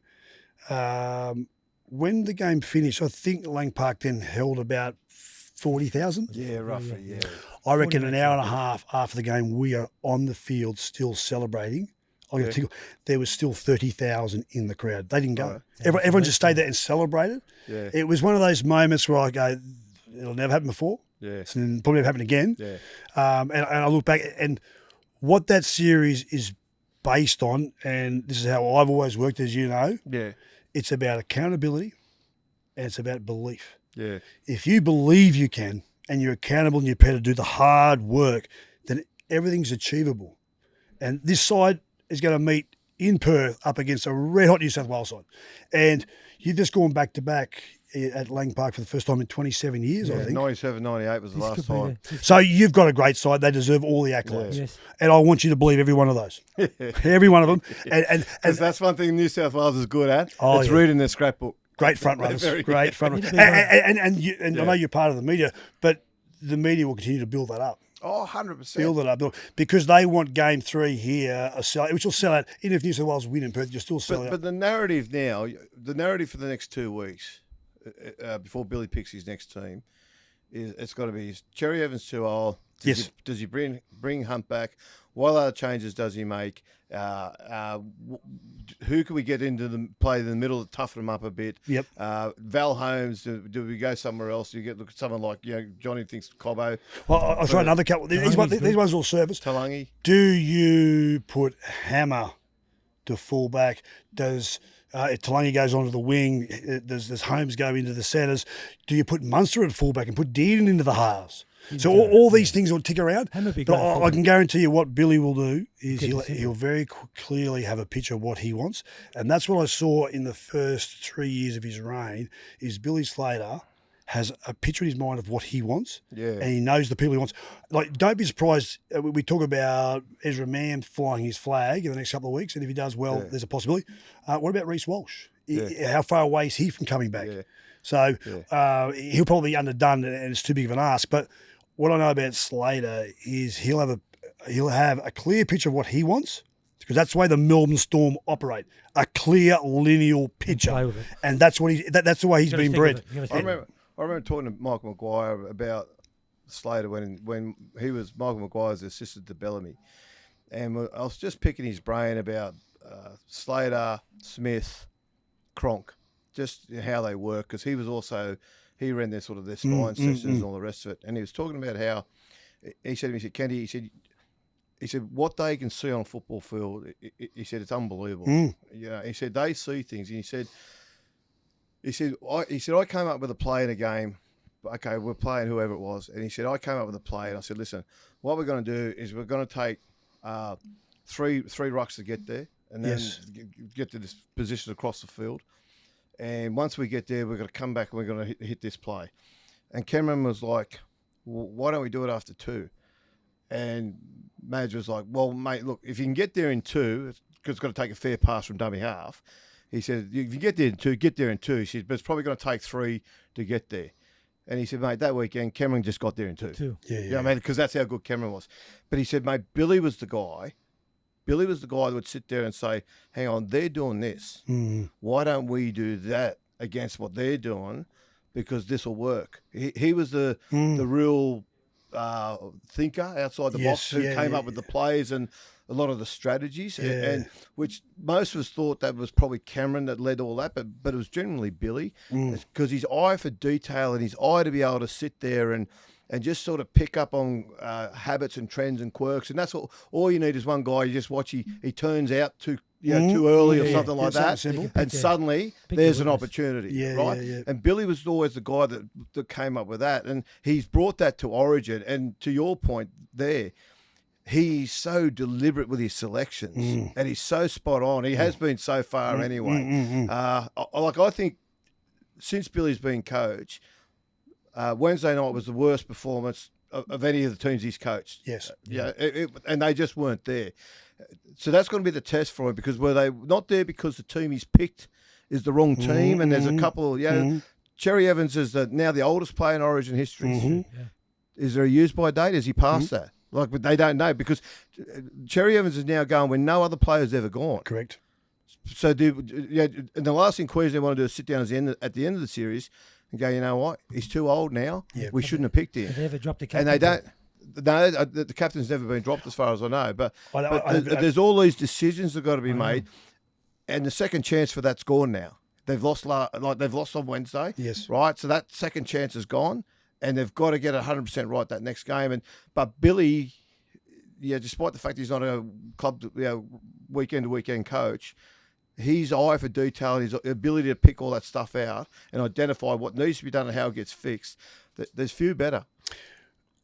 When the game finished, I think Lang Park then held about 40,000. Yeah, roughly, yeah. I reckon an hour and a half after the game, we are on the field still celebrating. There was still 30,000 in the crowd. They didn't go. Everyone just stayed there and celebrated. Yeah. It was one of those moments where I go, it'll never happen before. Yeah. And probably never happen again. Yeah. And I look back, and what that series is based on, and this is how I've always worked, as you know, Yeah. it's about accountability and it's about belief. Yeah. If you believe you can and you're accountable and you're prepared to do the hard work, then everything's achievable. And this side is going to meet in Perth up against a red-hot New South Wales side. And you've just gone back-to-back at Lang Park for the first time in 27 years, I think. 97, 98 was the last time. So you've got a great side. They deserve all the accolades. Yeah. Yes. And I want you to believe every one of those. Every one of them. And that's one thing New South Wales is good at. Oh, it's yeah. reading their scrapbook. Great front runners. Great front runners. Yeah. And I know you're part of the media, but the media will continue to build that up. Oh, 100%. Build it up. Because they want game 3 here, which will sell out. Even if New South Wales win in Perth, you'll still sell out. But the narrative now, the narrative for the next 2 weeks, before Billy picks his next team, it's got to be, is Cherry Evans too old? Does he bring Hunt back? What other changes does he make? Who can we get into the play in the middle to toughen him up a bit? Yep. Val Holmes, do we go somewhere else? Do you look at someone like, Johnny thinks Cobbo. Well, I'll try another couple. These ones will service. Talangi. Do you put Hammer to fullback? Does if Talangi goes onto the wing, does Holmes go into the centres? Do you put Munster at fullback and put Dearden into the halves? So all these things will tick around. But I can guarantee you what Billy will do is he'll very clearly have a picture of what he wants. And that's what I saw in the first 3 years of his reign is Billy Slater has a picture in his mind of what he wants. Yeah. And he knows the people he wants. Like, don't be surprised. We talk about Ezra Mann flying his flag in the next couple of weeks. And if he does well, there's a possibility. What about Reece Walsh? Yeah. How far away is he from coming back? Yeah. So he'll probably be underdone and it's too big of an ask. But what I know about Slater is he'll have a clear picture of what he wants, because that's the way the Melbourne Storm operate. A clear lineal picture, and that's what that's the way he's been bred. I remember talking to Michael Maguire about Slater when he was Michael Maguire's assistant to Bellamy, and I was just picking his brain about Slater, Smith, Cronk, just how they work, because he was also. He ran their spine sessions and all the rest of it. And he was talking about how he said to me, he said, Kenty, he said, what they can see on a football field, he said, it's unbelievable. He said, they see things. And he said, I came up with a play in a game. Okay, we're playing whoever it was. And he said, I came up with a play. And I said, listen, what we're going to do is we're going to take three rucks to get there and then get to this position across the field. And once we get there, we're going to come back and we're going to hit this play. And Cameron was like, well, why don't we do it after 2? And Madge was like, well, mate, look, if you can get there in 2, because it's got to take a fair pass from dummy half. He said, if you get there in 2, get there in 2. He said, but it's probably going to take 3 to get there. And he said, mate, that weekend, Cameron just got there in 2. Yeah. You know what I mean? Because that's how good Cameron was. But he said, mate, Billy was the guy that would sit there and say, hang on, they're doing this. Why don't we do that against what they're doing? Because this will work. He was the real thinker outside the box who came up with the plays and a lot of the strategies, and which most of us thought that was probably Cameron that led all that, but it was generally Billy, because his eye for detail and his eye to be able to sit there and just sort of pick up on habits and trends and quirks, and that's all you need is one guy. You just watch he turns out too early or something like that, and suddenly there's an opportunity, right? And Billy was always the guy that came up with that, and he's brought that to Origin. And to your point there, he's so deliberate with his selections, and he's so spot on. He has been so far anyway. I think since Billy's been coach, Wednesday night was the worst performance of any of the teams he's coached. Yes. And they just weren't there. So that's going to be the test for him, because were they not there because the team he's picked is the wrong team, and there's a couple of, Cherry Evans is now the oldest player in Origin history. Is there a use-by date? Is he past that? Like, but they don't know, because Cherry Evans is now going when no other player's ever gone. Correct. So, and the last thing Queensland want to do is sit down at the end of the series and go, you know what? He's too old now. Yeah. We shouldn't have picked him. Have they ever dropped the captain? And they don't. No, the captain's never been dropped as far as I know. But there's all these decisions that have got to be made, and the second chance for that's gone now. They've lost they've lost on Wednesday. Yes. Right. So that second chance is gone, and they've got to get 100% right that next game. But Billy, despite the fact he's not a club weekend to weekend coach, his eye for detail, his ability to pick all that stuff out and identify what needs to be done and how it gets fixed, there's few better.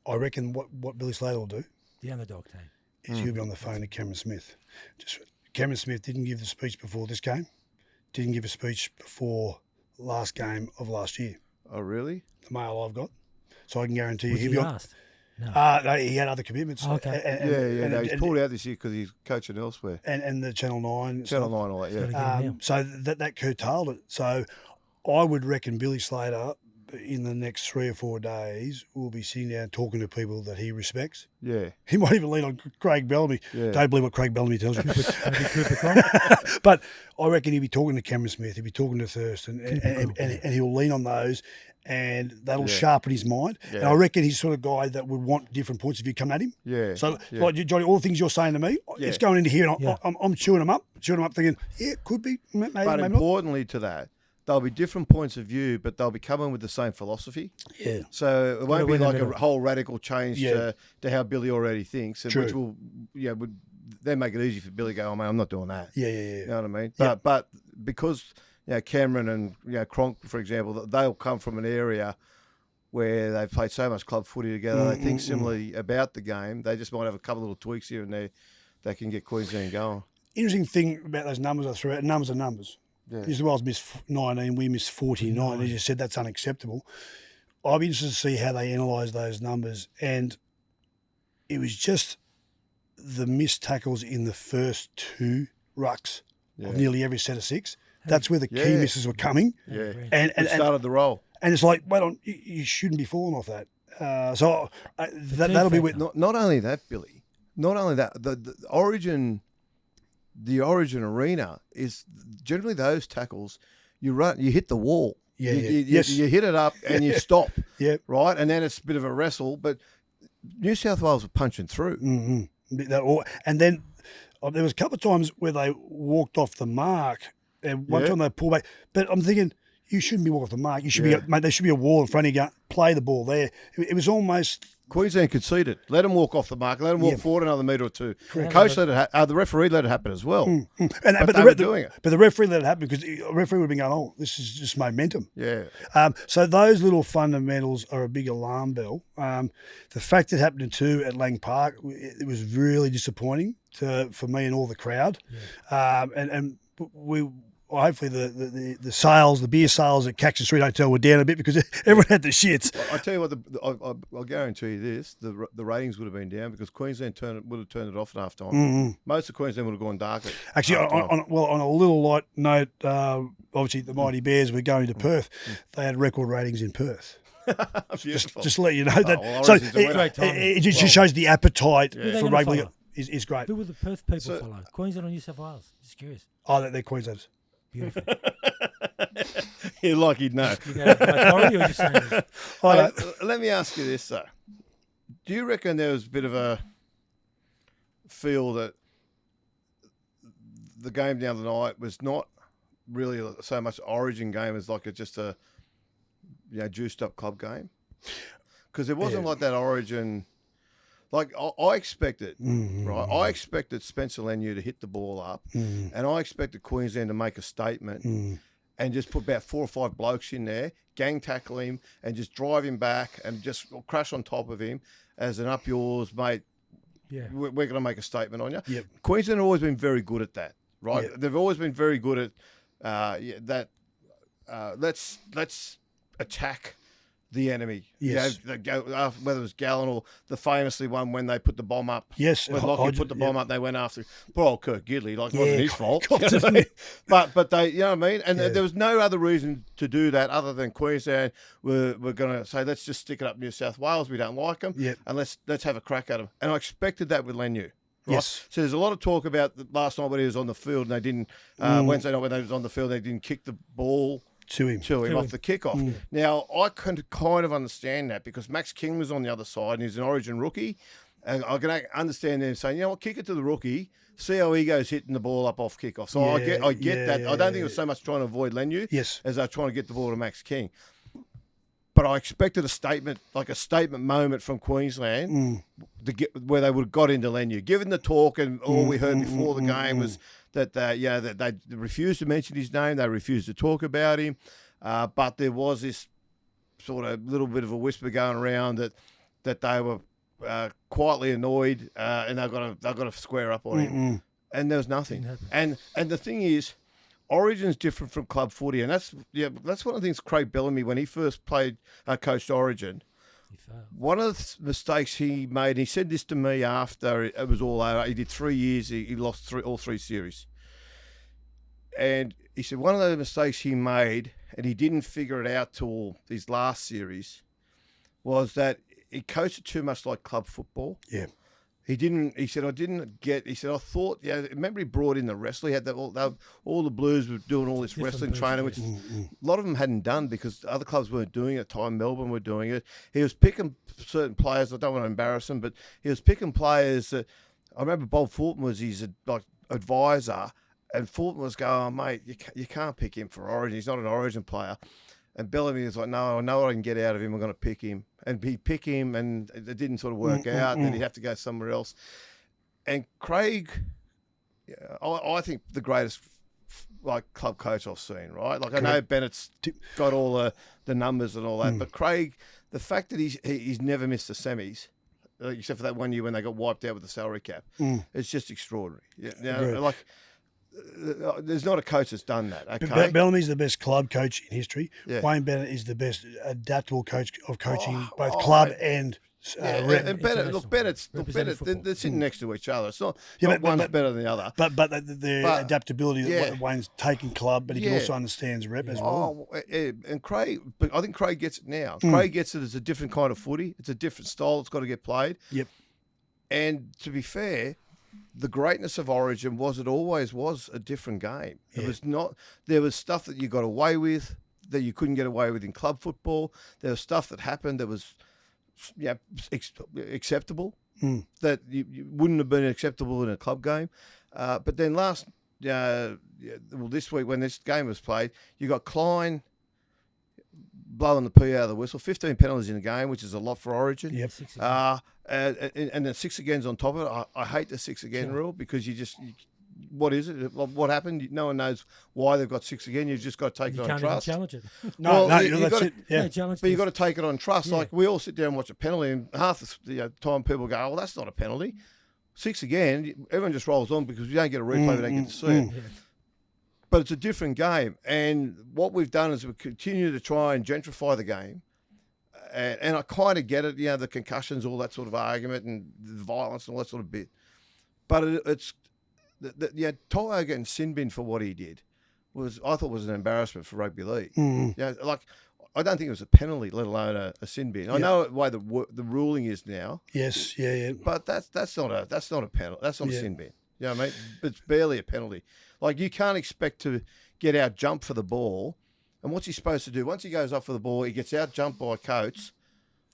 I reckon what Billy Slater will do, the underdog team, is he'll be on the phone to Cameron Smith. Cameron Smith didn't give the speech before this game, didn't give a speech before last game of last year. Oh, really? The mail I've got. So I can guarantee you he'll be asked? No. No, he had other commitments. Oh, okay. He's pulled out this year because he's coaching elsewhere. And the Channel 9. Channel 9, all that, so that curtailed it. So I would reckon Billy Slater, in the next 3 or 4 days, will be sitting down talking to people that he respects. Yeah. He might even lean on Craig Bellamy. Yeah. Don't believe what Craig Bellamy tells you. But I reckon he'll be talking to Cameron Smith, he'll be talking to Thurston, and he'll lean on those, and that'll sharpen his mind. Yeah. And I reckon he's the sort of guy that would want different points of view coming at him. Yeah. So, like, Johnny, all the things you're saying to me, it's going into here, and I'm chewing them up, thinking, it could be, maybe, but maybe importantly to that, there'll be different points of view, but they'll be coming with the same philosophy. Yeah. So it won't be like a whole radical change to how Billy already thinks, and which will, would then make it easy for Billy to go, oh, man, I'm not doing that. Yeah. You know what I mean? But because Cameron and Cronk, for example, they'll come from an area where they've played so much club footy together. They think similarly about the game. They just might have a couple of little tweaks here and there that can get Queensland going. Interesting thing about those numbers I threw out, numbers are numbers. Yeah. New South Wales missed 19, we missed 49. As you said, that's unacceptable. I'll be interested to see how they analyse those numbers. And it was just the missed tackles in the first 2 rucks of nearly every set of 6. That's where the key misses were coming. Yeah. And started the roll. And it's like, wait on, you shouldn't be falling off that. That'll be with... Not only that, Billy, not only that, the Origin arena is generally those tackles, you hit the wall. You hit it up and you stop. Yeah. Right? And then it's a bit of a wrestle, but New South Wales were punching through. Mm-hmm. And then there was a couple of times where they walked off the mark, and one time they pulled back. But I'm thinking, you shouldn't be walking off the mark. You should be, mate, there should be a wall in front of you. Play the ball there. It was almost... Queensland conceded. Let them walk off the mark. Let them walk forward another metre or 2. Correct. Coach let it the referee let it happen as well. But they were doing it. But the referee let it happen because the referee would have been going, oh, this is just momentum. Yeah. So those little fundamentals are a big alarm bell. The fact it happened in 2 at Lang Park, it was really disappointing for me and all the crowd. And well, hopefully the sales, the beer sales at Cactus Street Hotel were down a bit because everyone had the shits. I tell you what, I'll guarantee you this: the ratings would have been down because Queensland would have turned it off at half time. Most of Queensland would have gone darker. Actually, on a little light note, obviously the Mighty Bears were going to Perth. They had record ratings in Perth. just to let you know that. So it just shows the appetite for rugby is great. Who will the Perth people follow? Queensland or New South Wales? Just curious. Oh, they're Queenslanders. Beautiful. You're like you'd know. You go by authority or just saying Let me ask you this, though. Do you reckon there was a bit of a feel that the game the other night was not really so much Origin game as like just a juiced up club game? Because it wasn't like that Origin. Like I expected, right? I expected Spencer Leniu to hit the ball up, and I expected Queensland to make a statement and just put about 4 or 5 blokes in there, gang tackle him, and just drive him back and just crash on top of him as an up yours, mate. Yeah, we're going to make a statement on you. Yep. Queensland have always been very good at that, right? Yep. They've always been very good at that. Let's attack the enemy. Yes. Whether it was Gallen or the famously one when they put the bomb up. Yes. When Lockie put the bomb up, they went after poor old Kirk Gidley. Like, it wasn't his fault. But they, you know what I mean? And there was no other reason to do that other than Queensland were going to say, let's just stick it up New South Wales. We don't like them. Yep. And let's have a crack at them. And I expected that with Leniu. Right? Yes. So there's a lot of talk about last night when he was on the field and they didn't, Wednesday night when they was on the field, they didn't kick the ball to him off the kickoff. Now, I can kind of understand that because Max King was on the other side and he's an Origin rookie. And I can understand them saying, you know what, kick it to the rookie, see how he goes hitting the ball up off kickoff. So I get that. I don't think it was so much trying to avoid Leniu as they're trying to get the ball to Max King. But I expected a statement moment from Queensland to get where they would have got into Leniu. Given the talk and all we heard before the game was that they refused to mention his name, they refused to talk about him, but there was this sort of little bit of a whisper going around that they were quietly annoyed and they've got to square up on him, and there was nothing. And the thing is, Origin's different from club footy, and that's one of the things Craig Bellamy, when he first coached Origin, one of the mistakes he made, and he said this to me after it was all over, he did 3 years, he lost all 3 series. And he said one of the mistakes he made, and he didn't figure it out till his last series, was that he coached it too much like club football. Yeah. He didn't. He said, I thought, remember he brought in the wrestler. He had all the Blues were doing all this wrestling training, which a lot of them hadn't done because other clubs weren't doing it. At the time, Melbourne were doing it. He was picking certain players. I don't want to embarrass him, but he was picking players that, I remember Bob Fulton was his advisor, and Fulton was going, oh, mate, you can't pick him for Origin. He's not an Origin player. And Bellamy was like, no, I know what I can get out of him. I'm going to pick him. And he'd pick him, and it didn't sort of work out. And then he'd have to go somewhere else. And Craig, I think the greatest club coach I've seen, right? Like, I know Bennett's got all the numbers and all that, but Craig, the fact that he's never missed the semis, except for that one year when they got wiped out with the salary cap, it's just extraordinary. There's not a coach that's done that. Okay? Bellamy's the best club coach in history. Yeah. Wayne Bennett is the best adaptable coach of coaching, both club and rep. And Bennett's they're sitting next to each other. It's not one's better than the other. But the adaptability that Wayne's taken club, but he also understands rep as well. And Craig, but I think Craig gets it now. Craig gets it as a different kind of footy. It's a different style. It's got to get played. Yep. And to be fair, the greatness of Origin it always was a different game. Yeah. It was not. There was stuff that you got away with that you couldn't get away with in club football. There was stuff that happened that was acceptable that you wouldn't have been acceptable in a club game. But then this week when this game was played, you got Klein blowing the pee out of the whistle, 15 penalties in a game, which is a lot for Origin. Yep. And then 6 agains on top of it. I hate the 6 again rule because what is it? What happened? No one knows why they've got 6 again. You've just got to take it on trust. You can't even challenge it. That's it. Yeah. But you've got to take it on trust. Yeah. Like, we all sit down and watch a penalty, and half the time people go, well, that's not a penalty. 6 again, everyone just rolls on because we don't get a replay, we don't get to see it. Yeah. but it's a different game. And what we've done is we continue to try and gentrify the game. And I kind of get it, the concussions, all that sort of argument, and the violence and all that sort of bit. But it's To'o getting sin bin for what he did I thought was an embarrassment for rugby league. I don't think it was a penalty, let alone a sin bin. I know the way the ruling is now. Yes, yeah. But that's not a penalty. That's not a sin bin. You know what I mean? It's barely a penalty. Like, you can't expect to get out jump for the ball. And what's he supposed to do? Once he goes up for the ball, he gets out jumped by Coates.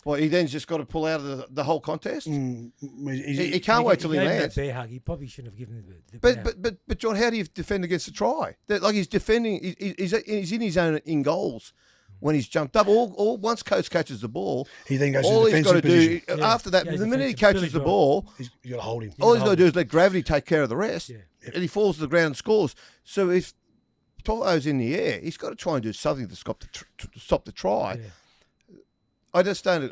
Well, he then's just got to pull out of the whole contest. He can't wait till he lands. Bear hug. He probably shouldn't have given the But John, how do you defend against a try? Like, he's defending. He's in his own in goals when he's jumped up. All once Coates catches the ball, he then goes all to the he's got to position. do after that. The minute he catches the ball, you got to hold him. All he's got to do is let gravity take care of the rest, and he falls to the ground and scores. So if To'o's in the air, he's got to try and do something to stop the try. Yeah. I just don't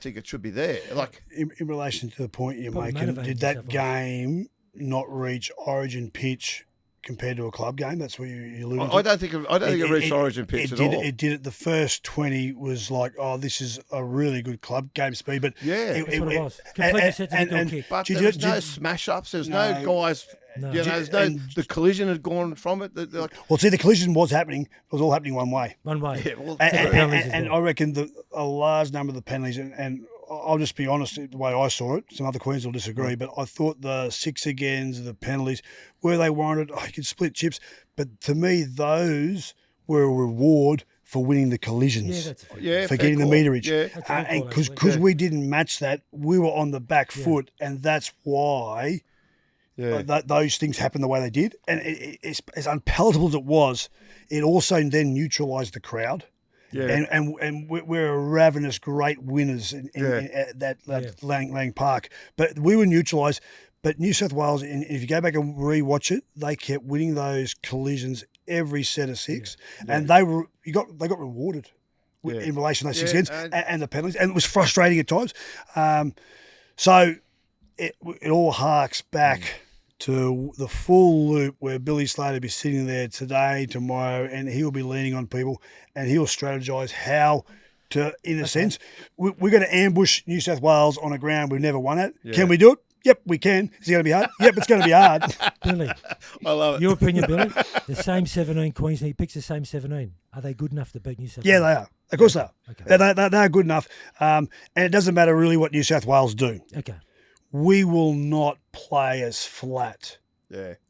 think it should be there. Like, in relation to the point you're Probably making, motivating did that yourself, game not reach Origin pitch compared to a club game? That's what you're alluding to. I don't think it reached Origin pitch at all. It did it. The first 20 was like, oh, this is a really good club game speed. But that's what it was. Completely set to the goal kick. But there was no smash ups. There's no guys. No. The collision had gone from it. Well, see, the collision was happening. It was all happening one way. One way. Yeah, well, And I reckon a large number of the penalties, and I'll just be honest, the way I saw it, some other Queens will disagree, but I thought the 6 agains, the penalties, where they warranted, you could split chips. But to me, those were a reward for winning the collisions, for getting the meterage. Yeah. And because we didn't match that, we were on the back foot, and that's why those things happened the way they did. And it's as unpalatable as it was, it also then neutralised the crowd. Yeah. And we're ravenous great winners in that Lang Park. But we were neutralised. But New South Wales, and if you go back and rewatch it, they kept winning those collisions every set of 6, and they got rewarded in relation to those 6 agains and the penalties, and it was frustrating at times. So it all harks back to the full loop where Billy Slater will be sitting there today, tomorrow, and he will be leaning on people, and he'll strategise how to, in a sense, we're going to ambush New South Wales on a ground we've never won at. Yeah. Can we do it? Yep, we can. Is it going to be hard? Yep, it's going to be hard. Billy, I love it. Your opinion, Billy? The same 17 Queensland, he picks the same 17. Are they good enough to beat New South Wales? Yeah, they are. Of course they are. Okay. They're good enough. And it doesn't matter really what New South Wales do. Okay. We will not play as flat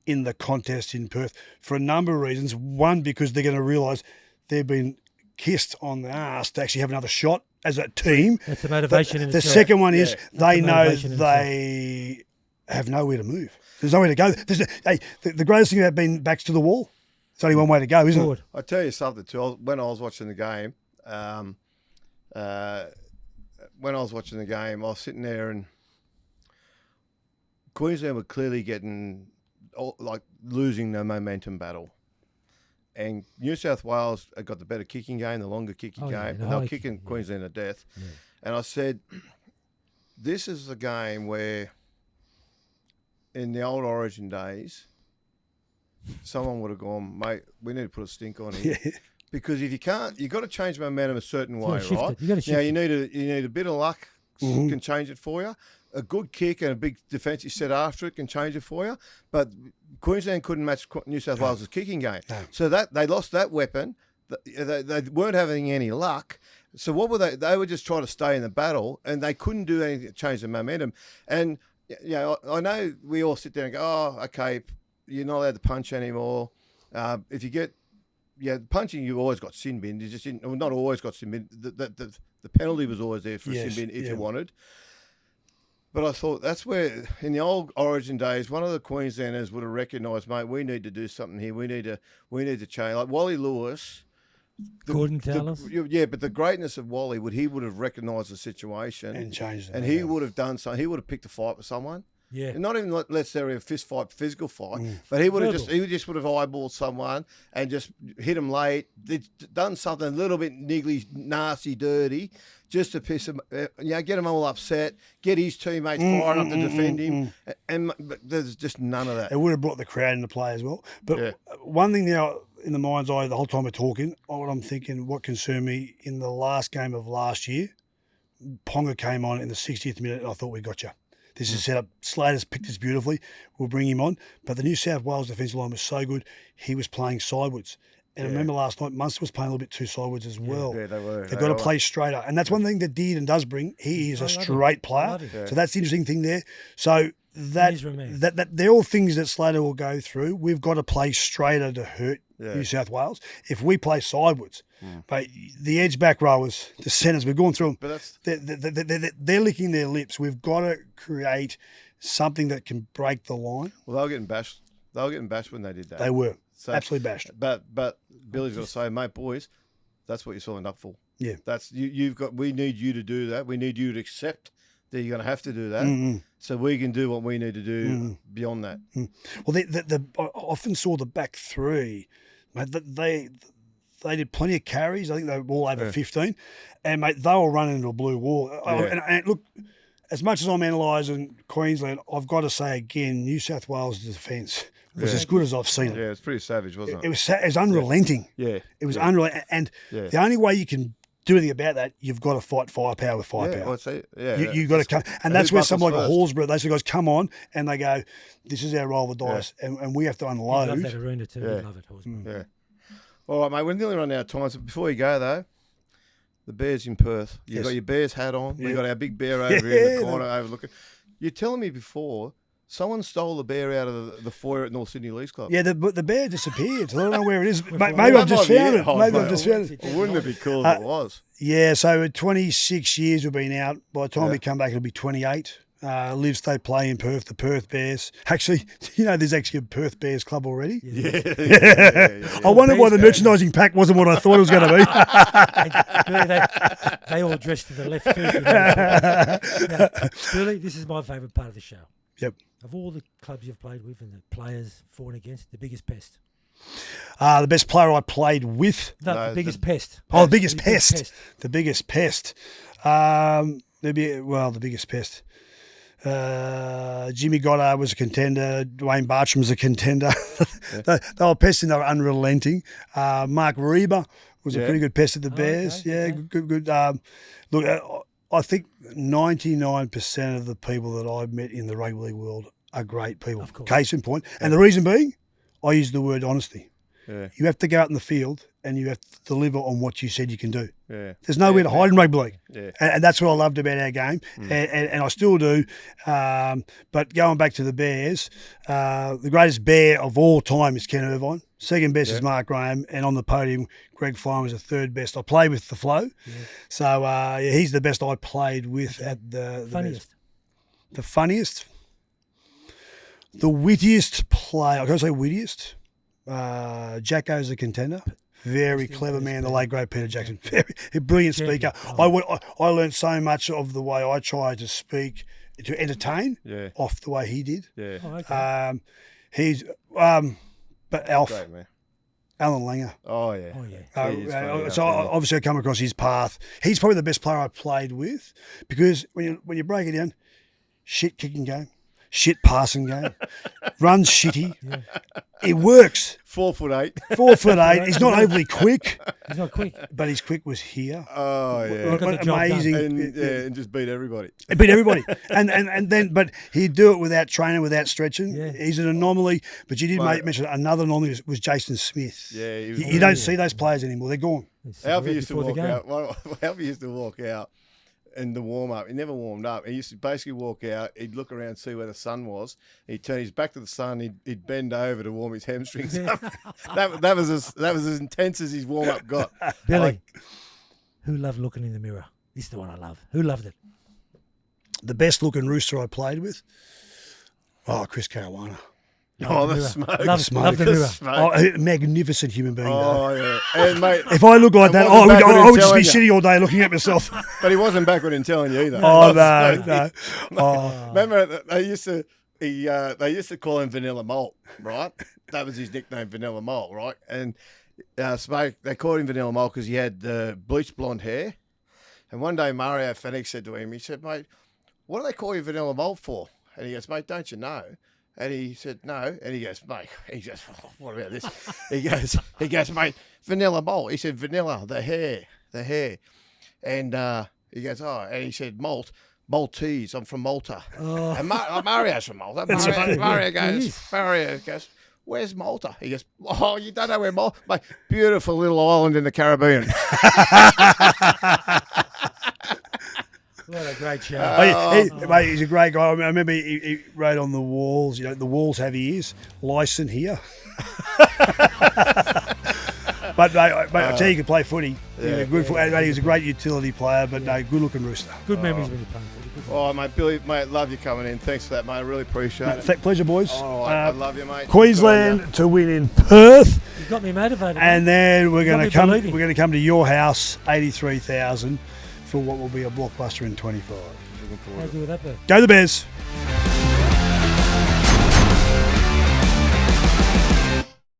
in the contest in Perth for a number of reasons. One, because they're going to realise they've been kissed on the arse to actually have another shot as a team. That's the motivation in itself. The second one is they know they have nowhere to move. There's nowhere to go. The greatest thing about being backs to the wall, it's only one way to go, isn't it? I'll tell you something too. When I was watching the game, I was sitting there and Queensland were clearly getting, losing the momentum battle. And New South Wales had got the better kicking game, the longer kicking game, and they were kicking Queensland to death. Yeah. And I said, this is the game where, in the old Origin days, someone would have gone, mate, we need to put a stink on here. Yeah. Because if you can't, you've got to change momentum a certain way, right? You need a bit of luck can change it for you. A good kick and a big defensive set after it can change it for you. But Queensland couldn't match New South Wales' kicking game. No. So that they lost that weapon. They weren't having any luck. So what were they? They were just trying to stay in the battle, and they couldn't do anything to change the momentum. And I know we all sit there and go, oh, okay, you're not allowed to punch anymore. If you get punching, you've always got sin bin. You just not always got sin bin. The penalty was always there for a sin bin if you wanted. But I thought that's where, in the old Origin days, one of the Queenslanders would have recognised, mate, we need to do something here. We need to change. Like Wally Lewis. Gordon Tallis. But the greatness of Wally, he would have recognised the situation. And changed it. And he would have done something. He would have picked a fight with someone. Yeah. Not even necessarily a fist fight, physical fight, but he would have just would have eyeballed someone and just hit him late, done something a little bit niggly, nasty, dirty, just to piss him, get him all upset, get his teammates firing up to defend him, but there's just none of that. It would have brought the crowd into play as well. But one thing now in the mind's eye, the whole time we're talking, what I'm thinking, what concerned me in the last game of last year, Ponga came on in the 60th minute, and I thought, we got you. This is set up. Slater's picked this beautifully. We'll bring him on. But the New South Wales defensive line was so good, he was playing sideways. And I remember last night, Munster was playing a little bit too sideways as well. Yeah, they were. They've got to play straighter. And that's one thing that Deed and does bring. He is a straight player. So that's the interesting thing there. So that they're all things that Slater will go through. We've got to play straighter to hurt New South Wales. If we play sideways, but the edge back rowers, the centres, we've gone through them. But they're licking their lips. We've got to create something that can break the line. Well, they were getting bashed. They were getting bashed when they did that. They were. So, absolutely bashed. But Billy's got to say, mate, boys, that's what you signed up for. Yeah. That's you've got. We need you to do that. We need you to accept that you're going to have to do that, so we can do what we need to do beyond that. Well, I often saw the back three, mate. They did plenty of carries. I think they were all over 15, and mate, they were running into a blue wall. And look, as much as I'm analysing Queensland, I've got to say again, New South Wales defence was as good as I've seen it. Yeah, it's pretty savage, wasn't it? It was unrelenting. Yeah. It was unrelenting. And the only way you can do anything about that, you've got to fight firepower with firepower. You've got to come. And that's where someone like a Hallsborough, those guys come on and they go, this is our roll of the dice. And we have to unload. I love that arena too. I love it, Hallsborough. Yeah. All right, mate, we're nearly running out of time. So before you go, though, the Bears in Perth. You've got your Bears hat on. We've got our big bear over here in the corner overlooking. You're telling me before someone stole the bear out of the foyer at North Sydney Leagues Club. Yeah, the bear disappeared. I don't know where it is. Maybe I've just found it. Maybe I've just found it. Well, wouldn't it be cool if it was? Yeah, so 26 years we've been out. By the time we come back, it'll be 28. Live, stay, play in Perth, the Perth Bears. Actually, there's actually a Perth Bears club already. Yeah. I wonder why the merchandising pack wasn't what I thought it was going to be. Billy, they all dressed to the left too. Now, Billy, this is my favourite part of the show. Yep. Of all the clubs you've played with and the players for and against, the biggest pest? The best player I played with. No, the biggest pest. Oh, the biggest pest. The biggest pest. The biggest pest. Jimmy Goddard was a contender. Dwayne Bartram was a contender. They were pests and they were unrelenting. Mark Reba was a pretty good pest at the Bears. Okay. Good. Look, I think 99% of the people that I've met in the rugby league world are great people. Of course. Case in point. And the reason being, I use the word honesty. Yeah. You have to go out in the field and you have to deliver on what you said you can do. Yeah. There's nowhere to hide in rugby league. Yeah. And that's what I loved about our game. And I still do. But going back to the Bears, the greatest bear of all time is Ken Irvine. Second best is Mark Graham. And on the podium, Greg Fine was the third best. I played with the Flow. Yeah. So he's the best I played with at the funniest. Bears. The funniest? The wittiest player. I can't say wittiest. Jacko's a contender. Very clever man, the late great Peter Jackson. Very brilliant speaker. I learned so much of the way I try to speak to entertain off the way he did. Yeah. Oh, okay. He's but Alf. Great, man. Alan Langer. Oh yeah. So obviously I come across his path. He's probably the best player I played with because when you break it down, shit kicking game. Shit passing game, runs shitty. Yeah. It works. 4'8". 4'8". He's not overly quick. He's not quick, but his quick was here. Oh yeah, amazing. And just beat everybody. Beat everybody, and then but he'd do it without training, without stretching. Yeah. He's an anomaly. But you did mention another anomaly was Jason Smith. Yeah, you don't see those players anymore. They're gone. Alfie used to walk out. Alfie used to walk out. In the warm-up, he never warmed up. He used to basically walk out, he'd look around, see where the sun was, he'd turn his back to the sun, he'd bend over to warm his hamstrings up. that was as intense as his warm-up got. Billy, who loved looking in the mirror? This is the one I love. Who loved it? The best-looking rooster I played with? Oh, Chris Caruana. Oh, the smoke. Love the mirror. Oh, a magnificent human being. Oh, yeah. And, mate, if I look like that, wasn't backward I in would just be telling sitting all day looking at myself. but he wasn't backward in telling you either. Oh, no. Oh. Remember, they used to call him Vanilla Malt, right? That was his nickname, Vanilla Malt, right? And Smoke, they called him Vanilla Malt because he had bleached blonde hair. And one day Mario Fenix said to him, he said, mate, what do they call you Vanilla Malt for? And he goes, mate, don't you know? And he said, no. And he goes, mate, oh, what about this? he goes, mate, Vanilla Malt. He said, vanilla, the hair. And he goes, oh, and he said, Maltese, I'm from Malta. Oh. And Mario's from Malta. Mario goes, where's Malta? He goes, oh, you don't know where Malta? Mate, beautiful little island in the Caribbean. What a great show. Mate, he's a great guy. I remember he wrote on the walls, the walls have ears. Listen here. But mate, I tell you, he could play footy. He was a great utility player, but no, good-looking rooster. Good memories when you're playing footy. Oh, mate, Billy, mate, love you coming in. Thanks for that, mate. I really appreciate it. Pleasure, boys. Oh, I love you, mate. Queensland to win in Perth. You got me motivated. And then we're going to come to your house, 83,000, for what will be a blockbuster in 25. How good would that be? Go the Bears.